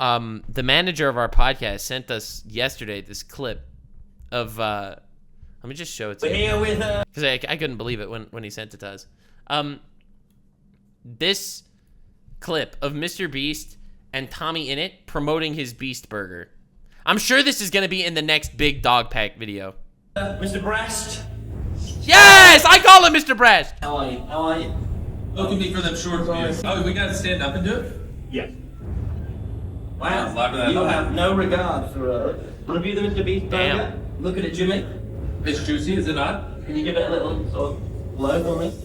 [SPEAKER 1] the manager of our podcast sent us yesterday this clip of, let me just show it to you. Because I couldn't believe it when he sent it to us. This clip of MrBeast and Tommy Innit promoting his Beast Burger. I'm sure this is going to be in the next big dog pack video.
[SPEAKER 5] Mr. Breast.
[SPEAKER 1] Yes! I call him Mr. Breast!
[SPEAKER 5] How are you?
[SPEAKER 7] Look at me for them short views. Oh, we gotta stand up and do it?
[SPEAKER 5] Yes. Wow, you have no regard for review the MrBeast burger. Look at it, Jimmy.
[SPEAKER 7] It's juicy, is it not?
[SPEAKER 5] Can you give it a little sort of blow on this?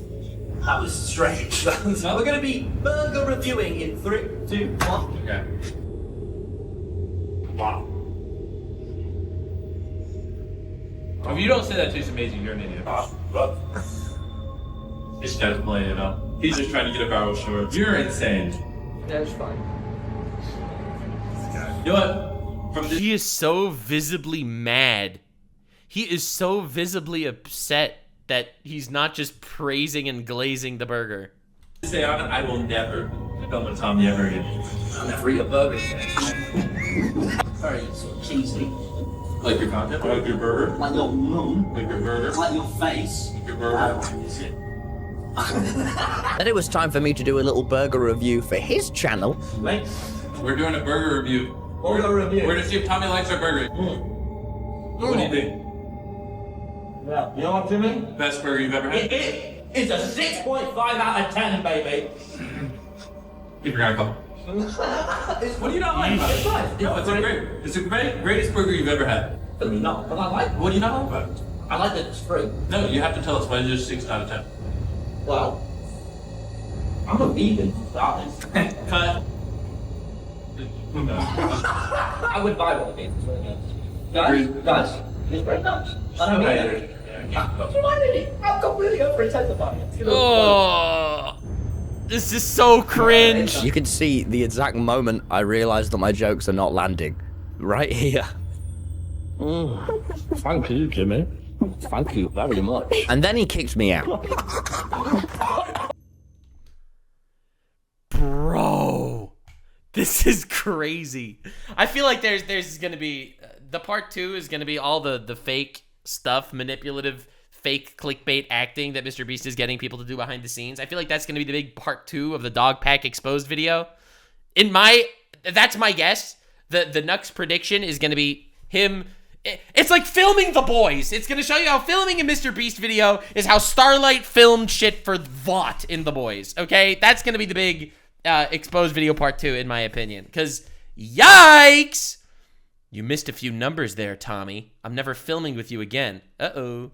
[SPEAKER 5] That was strange. Now we're gonna be burger reviewing in 3, 2, 1.
[SPEAKER 7] Okay. Wow. If you don't say that tastes amazing, you're an idiot. This guy's playing it up. He's just trying to get a barrel short. You're insane.
[SPEAKER 5] That's fine.
[SPEAKER 7] You know what?
[SPEAKER 1] He is so visibly mad. He is so visibly upset that he's not just praising and glazing the burger.
[SPEAKER 7] Say on it, I will never film a Tommy ever again.
[SPEAKER 5] I'll never eat a burger again. Very sort of cheesy.
[SPEAKER 7] Like your content? Like your burger?
[SPEAKER 5] Like your mum.
[SPEAKER 7] Like your burger?
[SPEAKER 5] Like your face.
[SPEAKER 7] Like your burger?
[SPEAKER 8] Then it was time for me to do a little burger review for his channel.
[SPEAKER 7] Mate, we're doing a burger review. We're to see if Tommy likes our burger. What do you think?
[SPEAKER 5] Yeah, you know what, Jimmy?
[SPEAKER 7] Best burger you've ever had?
[SPEAKER 5] It is a 6.5 out of 10, baby.
[SPEAKER 7] You forgot a couple.
[SPEAKER 5] What do you not like? It's nice.
[SPEAKER 7] No, it's a greatest burger you've ever had.
[SPEAKER 5] No, but I like it.
[SPEAKER 7] What do you not like about it?
[SPEAKER 5] I like that it's free.
[SPEAKER 7] No, you have to tell us why it's just 6 out of 10.
[SPEAKER 5] Well, I'm a vegan, to be honest.
[SPEAKER 7] Cut.
[SPEAKER 5] I would buy one of these. It's really good. Guys, it's very nice. I don't hate it. I'm completely over-intensive about it.
[SPEAKER 1] Oh, this is so cringe.
[SPEAKER 8] You can see the exact moment I realized that my jokes are not landing. Right here.
[SPEAKER 5] Thank you, Jimmy. Thank you very much.
[SPEAKER 8] And then he kicked me out.
[SPEAKER 1] Bro, this is crazy. I feel like there's gonna be the part 2 is gonna be all the fake stuff, manipulative, fake clickbait acting that MrBeast is getting people to do behind the scenes. I feel like that's gonna be the big part 2 of the dog pack exposed video. That's my guess. The Nux prediction is gonna be him. It's like filming The Boys. It's gonna show you how filming a MrBeast video is how Starlight filmed shit for Vought in The Boys. Okay, that's gonna be the big exposed video part 2 in my opinion. Cause yikes, you missed a few numbers there, Tommy. I'm never filming with you again. Uh-oh.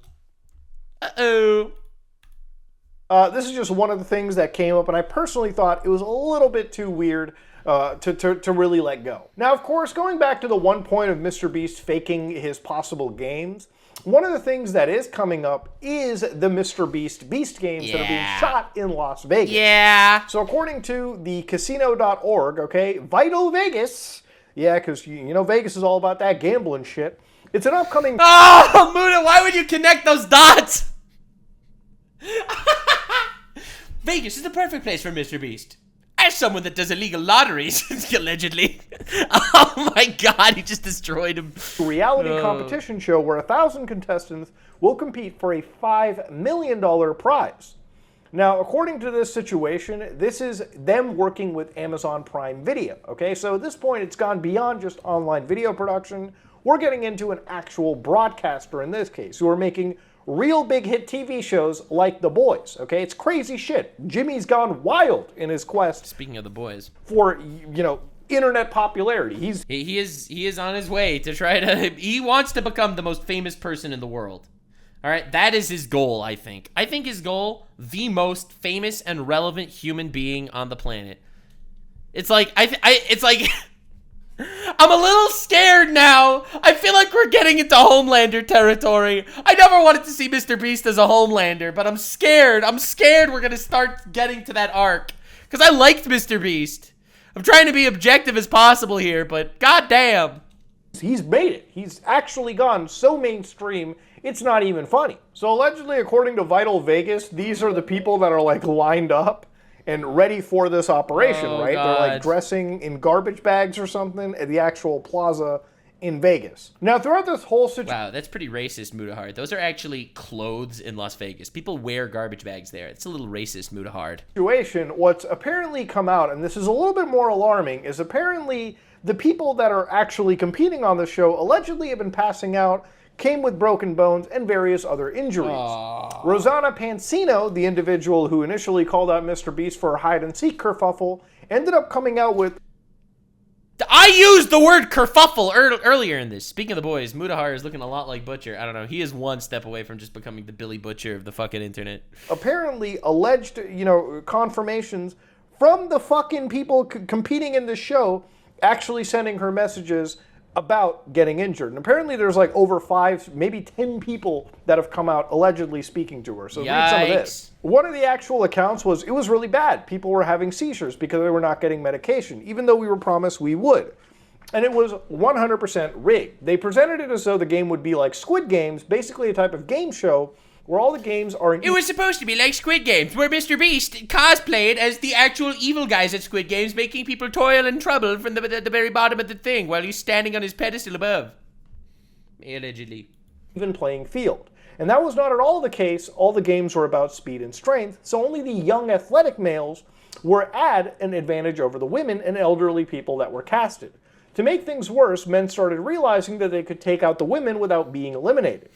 [SPEAKER 2] This is just one of the things that came up, and I personally thought it was a little bit too weird to really let go. Now, of course, going back to the one point of MrBeast faking his possible games, one of the things that is coming up is the MrBeast Beast games that are being shot in Las Vegas.
[SPEAKER 1] Yeah.
[SPEAKER 2] So according to the casino.org, okay, Vital Vegas, yeah, because you know Vegas is all about that gambling shit. It's an upcoming...
[SPEAKER 1] Oh, Muta, why would you connect those dots? Vegas is the perfect place for MrBeast. As someone that does illegal lotteries, allegedly. Oh my God, he just destroyed him.
[SPEAKER 2] Reality competition show where 1,000 contestants will compete for a $5 million prize. Now, according to this situation, this is them working with Amazon Prime Video, okay? So at this point, it's gone beyond just online video production. We're getting into an actual broadcaster in this case, who are making real big hit TV shows like The Boys, okay? It's crazy shit. Jimmy's gone wild in his quest.
[SPEAKER 1] Speaking of The Boys.
[SPEAKER 2] For, you know, internet popularity.
[SPEAKER 1] He is on his way to try to, he wants to become the most famous person in the world. All right, that is his goal, I think. I think his goal, the most famous and relevant human being on the planet. It's like, it's like, I'm a little scared now. I feel like we're getting into Homelander territory. I never wanted to see MrBeast as a Homelander, but I'm scared. I'm scared we're going to start getting to that arc. Because I liked MrBeast. I'm trying to be objective as possible here, but goddamn.
[SPEAKER 2] He's made it. He's actually gone so mainstream, it's not even funny. So allegedly, according to Vital Vegas, these are the people that are like lined up and ready for this operation, right?
[SPEAKER 1] God.
[SPEAKER 2] They're like dressing in garbage bags or something at the actual plaza in Vegas. Now, throughout this whole situation...
[SPEAKER 1] Wow, that's pretty racist, Mutahar. Those are actually clothes in Las Vegas. People wear garbage bags there. It's a little racist, Mutahar.
[SPEAKER 2] What's apparently come out, and this is a little bit more alarming, is apparently the people that are actually competing on the show allegedly have been passing out, came with broken bones, and various other injuries.
[SPEAKER 1] Aww.
[SPEAKER 2] Rosanna Pansino, the individual who initially called out MrBeast for a hide-and-seek kerfuffle, ended up coming out with...
[SPEAKER 1] I used the word kerfuffle earlier in this. Speaking of The Boys, Mutahar is looking a lot like Butcher. I don't know. He is one step away from just becoming the Billy Butcher of the fucking internet.
[SPEAKER 2] Apparently alleged, you know, confirmations from the fucking people competing in this show actually sending her messages about getting injured. And apparently there's like over 5, maybe 10 people that have come out allegedly speaking to her. So read some of this. One of the actual accounts was, it was really bad. People were having seizures because they were not getting medication, even though we were promised we would. And it was 100% rigged. They presented it as though the game would be like Squid Games, basically a type of game show where all the games are...
[SPEAKER 1] It was supposed to be like Squid Games, where MrBeast cosplayed as the actual evil guys at Squid Games, making people toil and trouble from the very bottom of the thing while he's standing on his pedestal above. Allegedly.
[SPEAKER 2] Even playing field. And that was not at all the case. All the games were about speed and strength, so only the young athletic males were at an advantage over the women and elderly people that were casted. To make things worse, men started realizing that they could take out the women without being eliminated.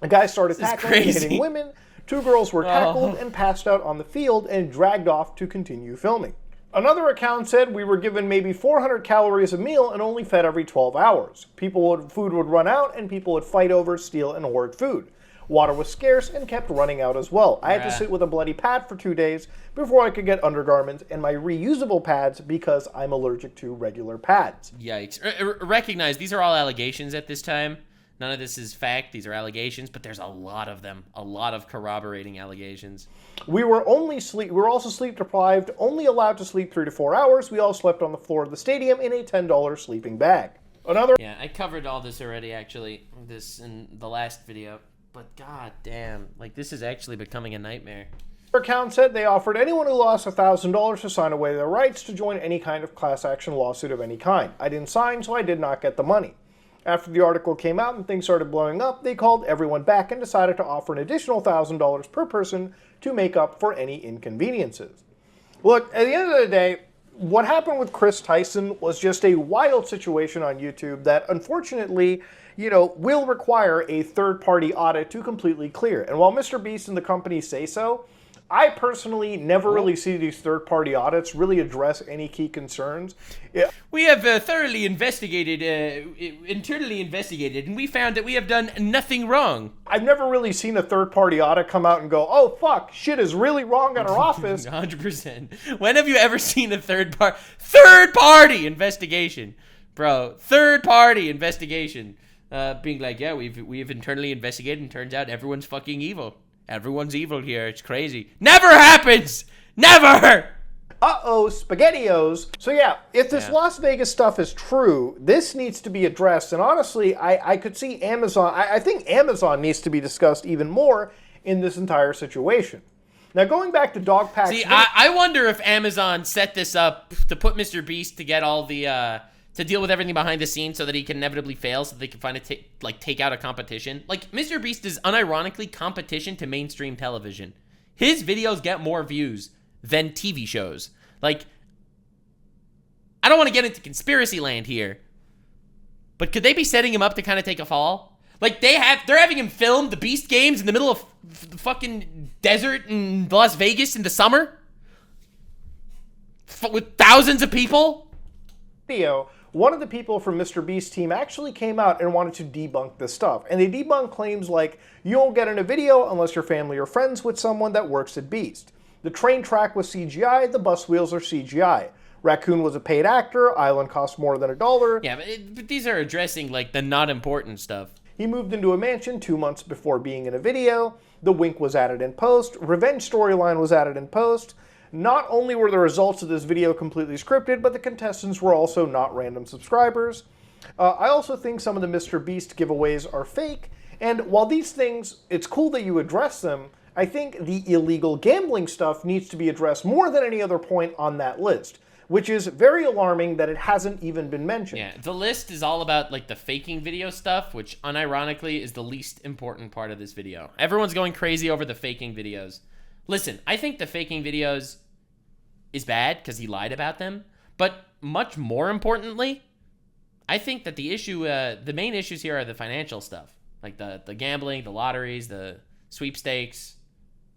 [SPEAKER 2] A guy started tackling and hitting women. 2 girls were tackled and passed out on the field and dragged off to continue filming. Another account said we were given maybe 400 calories a meal and only fed every 12 hours. Food would run out and people would fight over, steal, and hoard food. Water was scarce and kept running out as well. I had to sit with a bloody pad for 2 days before I could get undergarments and my reusable pads because I'm allergic to regular pads.
[SPEAKER 1] Yikes. Recognize, these are all allegations at this time. None of this is fact. These are allegations, but there's a lot of them. A lot of corroborating allegations.
[SPEAKER 2] We were also sleep deprived, only allowed to sleep 3 to 4 hours. We all slept on the floor of the stadium in a $10 sleeping bag.
[SPEAKER 1] Yeah, I covered all this already, actually, this in the last video. But god damn, like, this is actually becoming a nightmare.
[SPEAKER 2] Account said they offered anyone who lost $1,000 to sign away their rights to join any kind of class action lawsuit of any kind. I didn't sign, so I did not get the money. After the article came out and things started blowing up, they called everyone back and decided to offer an additional $1,000 per person to make up for any inconveniences. Look, at the end of the day, what happened with Chris Tyson was just a wild situation on YouTube that, unfortunately, you know, will require a third-party audit to completely clear. And while MrBeast and the company say so, I personally never really see these third-party audits really address any key concerns.
[SPEAKER 1] We have thoroughly investigated, internally investigated, and we found that we have done nothing wrong.
[SPEAKER 2] I've never really seen a third-party audit come out and go, oh, fuck, shit is really wrong at our office.
[SPEAKER 1] 100%. When have you ever seen a third-party investigation? Bro, third-party investigation. Being like, yeah, we've internally investigated, and turns out everyone's fucking evil. Everyone's evil here. It's crazy. Never happens! Never!
[SPEAKER 2] Uh-oh, SpaghettiOs. So yeah, if this Las Vegas stuff is true, this needs to be addressed. And honestly, I could see Amazon, I think Amazon needs to be discussed even more in this entire situation. Now going back to Dogpack...
[SPEAKER 1] See, I wonder if Amazon set this up to put MrBeast to get all the... to deal with everything behind the scenes so that he can inevitably fail so they can find take out a competition. Like, MrBeast is unironically competition to mainstream television. His videos get more views than TV shows. Like, I don't want to get into conspiracy land here, but could they be setting him up to kind of take a fall? Like, they're having him film the Beast games in the middle of the fucking desert in Las Vegas in the summer? With thousands of people?
[SPEAKER 2] Video, one of the people from MrBeast team actually came out and wanted to debunk this stuff. And they debunked claims like, you won't get in a video unless you're family or friends with someone that works at Beast. The train track was CGI, the bus wheels are CGI. Raccoon was a paid actor, Island cost more than $1.
[SPEAKER 1] Yeah, but these are addressing, like, the not important stuff.
[SPEAKER 2] He moved into a mansion 2 months before being in a video. The wink was added in post. Revenge storyline was added in post. Not only were the results of this video completely scripted, but the contestants were also not random subscribers. I also think some of the MrBeast giveaways are fake, and while these things, it's cool that you address them, I think the illegal gambling stuff needs to be addressed more than any other point on that list, which is very alarming that it hasn't even been mentioned.
[SPEAKER 1] Yeah, the list is all about, like, the faking video stuff, which unironically is the least important part of this video. Everyone's going crazy over the faking videos. Listen, I think the faking videos is bad because he lied about them, but much more importantly, I think that the issue, the main issues here are the financial stuff, like the gambling, the lotteries, the sweepstakes,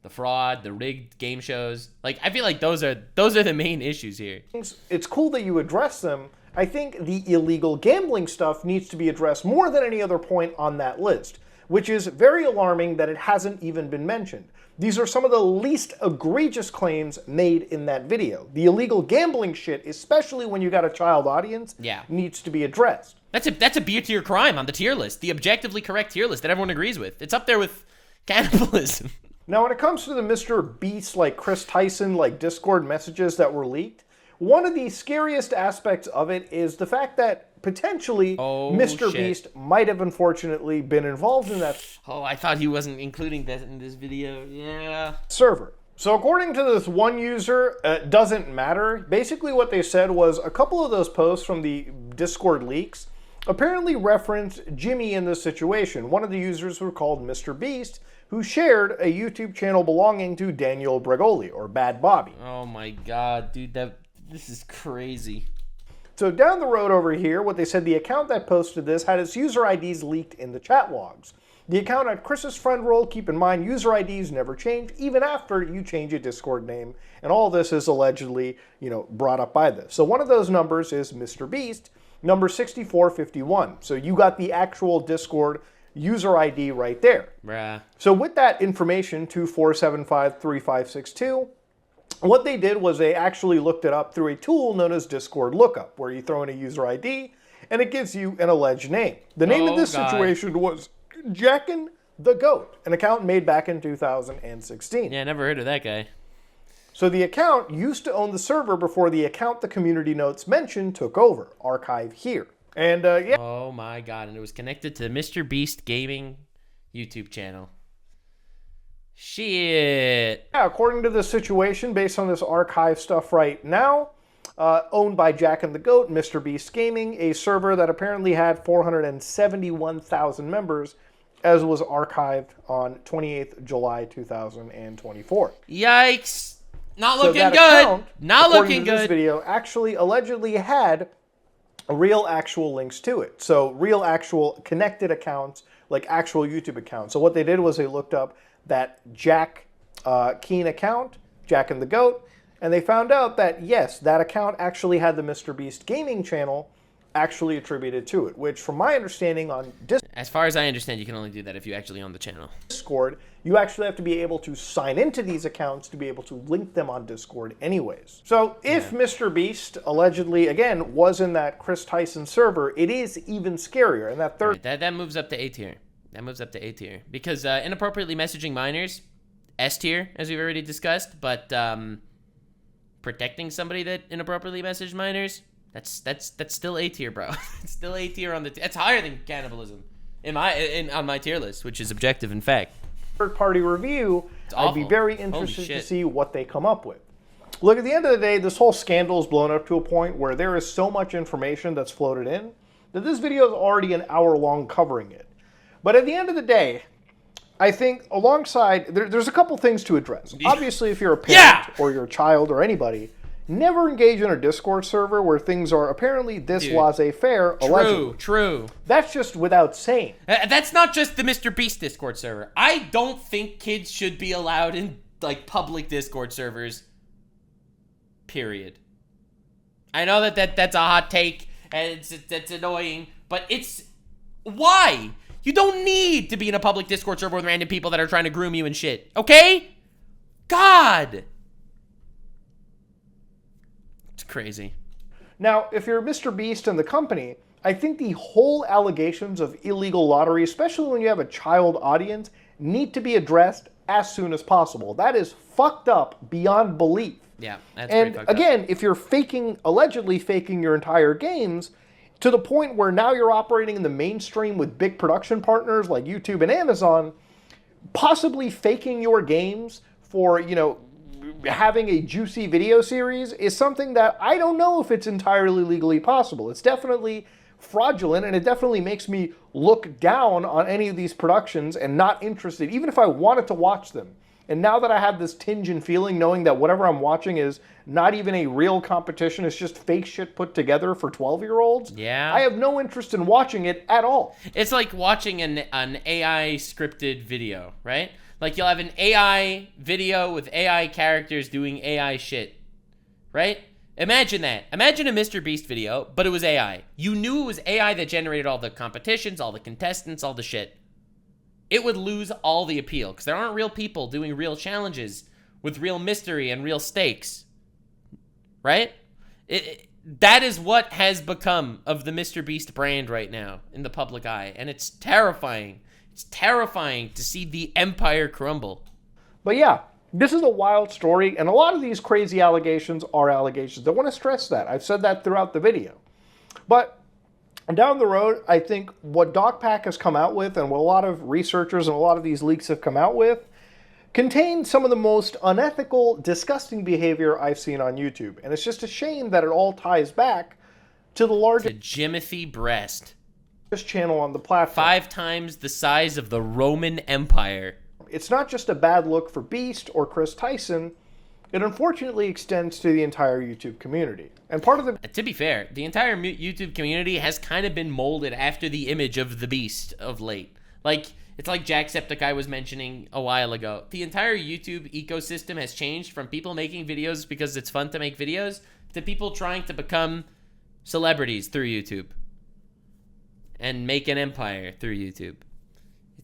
[SPEAKER 1] the fraud, the rigged game shows. Like, I feel like those are the main issues here.
[SPEAKER 2] It's cool that you address them. I think the illegal gambling stuff needs to be addressed more than any other point on that list, which is very alarming that it hasn't even been mentioned. These are some of the least egregious claims made in that video. The illegal gambling shit, especially when you got a child audience, needs to be addressed.
[SPEAKER 1] That's a B tier crime on the tier list, the objectively correct tier list that everyone agrees with. It's up there with cannibalism.
[SPEAKER 2] Now, when it comes to the MrBeast, like Chris Tyson, like Discord messages that were leaked, one of the scariest aspects of it is the fact that potentially MrBeast might have unfortunately been involved in that.
[SPEAKER 1] Oh, I thought he wasn't including that in this video. Yeah.
[SPEAKER 2] Server. So according to this one user, it doesn't matter. Basically what they said was a couple of those posts from the Discord leaks apparently referenced Jimmy in this situation. One of the users were called MrBeast, who shared a YouTube channel belonging to Daniel Bregoli, or Bad Bobby.
[SPEAKER 1] Oh my god, dude, this is crazy.
[SPEAKER 2] So down the road over here, what they said, the account that posted this had its user IDs leaked in the chat logs. The account had Chris's friend role. Keep in mind, user IDs never change, even after you change a Discord name. And all this is allegedly, brought up by this. So one of those numbers is MrBeast, number 6451. So you got the actual Discord user ID right there.
[SPEAKER 1] Bruh.
[SPEAKER 2] So with that information, 24753562, what they did was they actually looked it up through a tool known as Discord Lookup, where you throw in a user ID and it gives you an alleged name. The name of this situation was Jackin' the Goat, an account made back in 2016.
[SPEAKER 1] Yeah, never heard of that guy.
[SPEAKER 2] So the account used to own the server before the account the community notes mentioned took over. Archive here. And yeah.
[SPEAKER 1] Oh my god, and it was connected to the MrBeast Gaming YouTube channel. Shit.
[SPEAKER 2] Yeah, according to this situation, based on this archive stuff right now, owned by Jackin' the Goat, MrBeast Gaming, a server that apparently had 471,000 members, as was archived on 28th July 2024.
[SPEAKER 1] Yikes. Not looking
[SPEAKER 2] so
[SPEAKER 1] good.
[SPEAKER 2] Account,
[SPEAKER 1] not looking good.
[SPEAKER 2] This video actually allegedly had real actual links to it. So real actual connected accounts, like actual YouTube accounts. So what they did was they looked up that Jack Keen account, Jackin' the Goat, and they found out that yes, that account actually had the MrBeast Gaming channel actually attributed to it, which from my understanding on
[SPEAKER 1] as far as I understand, you can only do that if you actually own the channel.
[SPEAKER 2] Discord, you actually have to be able to sign into these accounts to be able to link them on Discord anyways. So if MrBeast allegedly, again, was in that Chris Tyson server, it is even scarier. And that third...
[SPEAKER 1] Right, that moves up to A tier. That moves up to A tier. Because inappropriately messaging minors, S tier, as we've already discussed, but protecting somebody that inappropriately messaged minors, that's still A tier, bro. It's still A tier on the... It's higher than cannibalism on my tier list, which is objective in fact.
[SPEAKER 2] Third-party review, I'd be very interested to see what they come up with. Look, at the end of the day, this whole scandal is blown up to a point where there is so much information that's floated in that this video is already an hour long covering it. But at the end of the day, I think alongside, there's a couple things to address. Obviously, if you're a parent or you're a child or anybody, never engage in a Discord server where things are apparently this laissez-faire, allegedly.
[SPEAKER 1] True.
[SPEAKER 2] That's just without saying.
[SPEAKER 1] That's not just the MrBeast Discord server. I don't think kids should be allowed in, like, public Discord servers. Period. I know that's a hot take, and it's annoying, but it's... Why? You don't need to be in a public Discord server with random people that are trying to groom you and shit. Okay? God! It's crazy.
[SPEAKER 2] Now, if you're MrBeast and the company, I think the whole allegations of illegal lottery, especially when you have a child audience, need to be addressed as soon as possible. That is fucked up beyond belief.
[SPEAKER 1] Yeah, that's pretty fucked up.
[SPEAKER 2] And again, if you're allegedly faking your entire games, to the point where now you're operating in the mainstream with big production partners like YouTube and Amazon, possibly faking your games for, having a juicy video series is something that I don't know if it's entirely legally possible. It's definitely fraudulent, and it definitely makes me look down on any of these productions and not interested, even if I wanted to watch them. And now that I have this tinge and feeling, knowing that whatever I'm watching is not even a real competition, it's just fake shit put together for 12-year-olds, I have no interest in watching it at all.
[SPEAKER 1] It's like watching an AI scripted video, right? Like, you'll have an AI video with AI characters doing AI shit, right? Imagine that. Imagine a MrBeast video, but it was AI. You knew it was AI that generated all the competitions, all the contestants, all the shit. It would lose all the appeal, because there aren't real people doing real challenges with real mystery and real stakes, right? That is what has become of the MrBeast brand right now in the public eye, and it's terrifying. It's terrifying to see the empire crumble.
[SPEAKER 2] But yeah, this is a wild story, and a lot of these crazy allegations are allegations. I want to stress that. I've said that throughout the video. But down the road, I think what DocPack has come out with, and what a lot of researchers and a lot of these leaks have come out with, contain some of the most unethical, disgusting behavior I've seen on YouTube. And it's just a shame that it all ties back to the largest
[SPEAKER 1] Jimothy Breast
[SPEAKER 2] channel on the platform.
[SPEAKER 1] 5 times the size of the Roman Empire.
[SPEAKER 2] It's not just a bad look for Beast or Chris Tyson. It unfortunately extends to the entire YouTube community. And part of the...
[SPEAKER 1] To be fair, the entire YouTube community has kind of been molded after the image of the Beast of late. Like, it's like Jacksepticeye was mentioning a while ago. The entire YouTube ecosystem has changed from people making videos because it's fun to make videos to people trying to become celebrities through YouTube and make an empire through YouTube.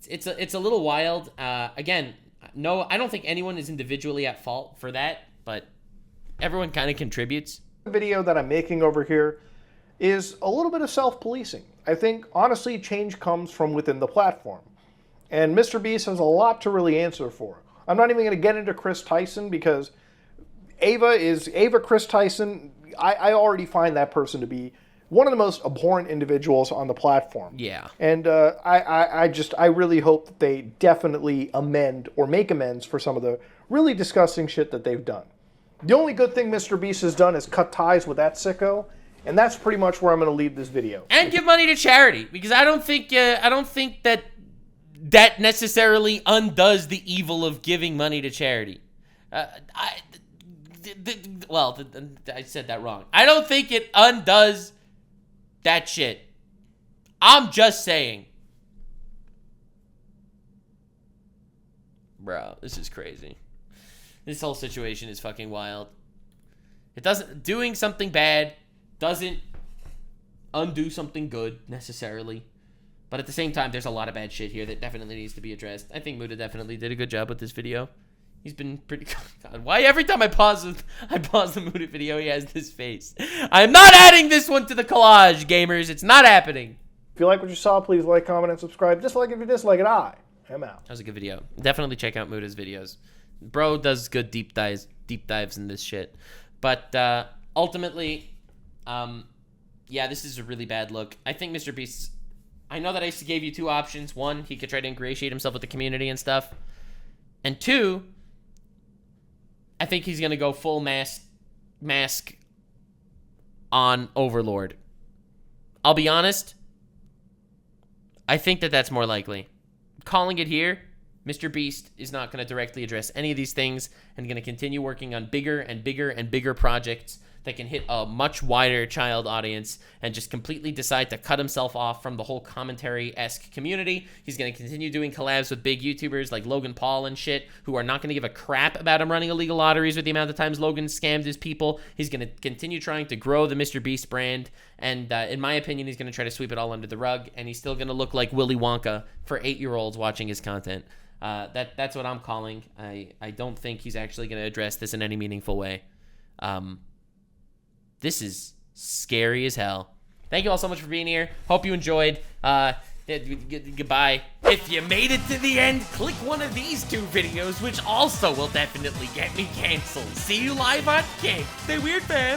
[SPEAKER 1] It's a little wild. Again, no, I don't think anyone is individually at fault for that, but everyone kind of contributes.
[SPEAKER 2] The video that I'm making over here is a little bit of self-policing. I think, honestly, change comes from within the platform. And MrBeast has a lot to really answer for. I'm not even going to get into Chris Tyson because Ava Chris Tyson, I already find that person to be one of the most abhorrent individuals on the platform.
[SPEAKER 1] Yeah.
[SPEAKER 2] And I really hope that they definitely amend or make amends for some of the really disgusting shit that they've done. The only good thing MrBeast has done is cut ties with that sicko, and that's pretty much where I'm going to leave this video.
[SPEAKER 1] And give money to charity, because I don't think that necessarily undoes the evil of giving money to charity. I said that wrong. I don't think it undoes that shit. I'm just saying. Bro, this is crazy. This whole situation is fucking wild. Doing something bad doesn't undo something good necessarily. But at the same time, there's a lot of bad shit here that definitely needs to be addressed. I think Muta definitely did a good job with this video. He's been pretty... God, why every time I pause the Muta video, he has this face? I'm not adding this one to the collage, gamers. It's not happening.
[SPEAKER 2] If you like what you saw, please like, comment, and subscribe. Dislike if you dislike it. I am out.
[SPEAKER 1] That was a good video. Definitely check out Muta's videos. Bro does good deep dives in this shit. But ultimately, yeah, this is a really bad look. I think MrBeast... I know that I gave you 2 options. 1, he could try to ingratiate himself with the community and stuff. And 2, I think he's going to go full mask on Overlord. I'll be honest. I think that that's more likely. Calling it here, MrBeast is not going to directly address any of these things and going to continue working on bigger and bigger and bigger projects that can hit a much wider child audience and just completely decide to cut himself off from the whole commentary-esque community. He's going to continue doing collabs with big YouTubers like Logan Paul and shit, who are not going to give a crap about him running illegal lotteries with the amount of times Logan scammed his people. He's going to continue trying to grow the MrBeast brand, and in my opinion, he's going to try to sweep it all under the rug, and he's still going to look like Willy Wonka for 8-year-olds watching his content. That's what I'm calling. I don't think he's actually going to address this in any meaningful way. This is scary as hell. Thank you all so much for being here. Hope you enjoyed. Goodbye. If you made it to the end, click one of these 2 videos, which also will definitely get me canceled. See you live on King. Stay weird, fam.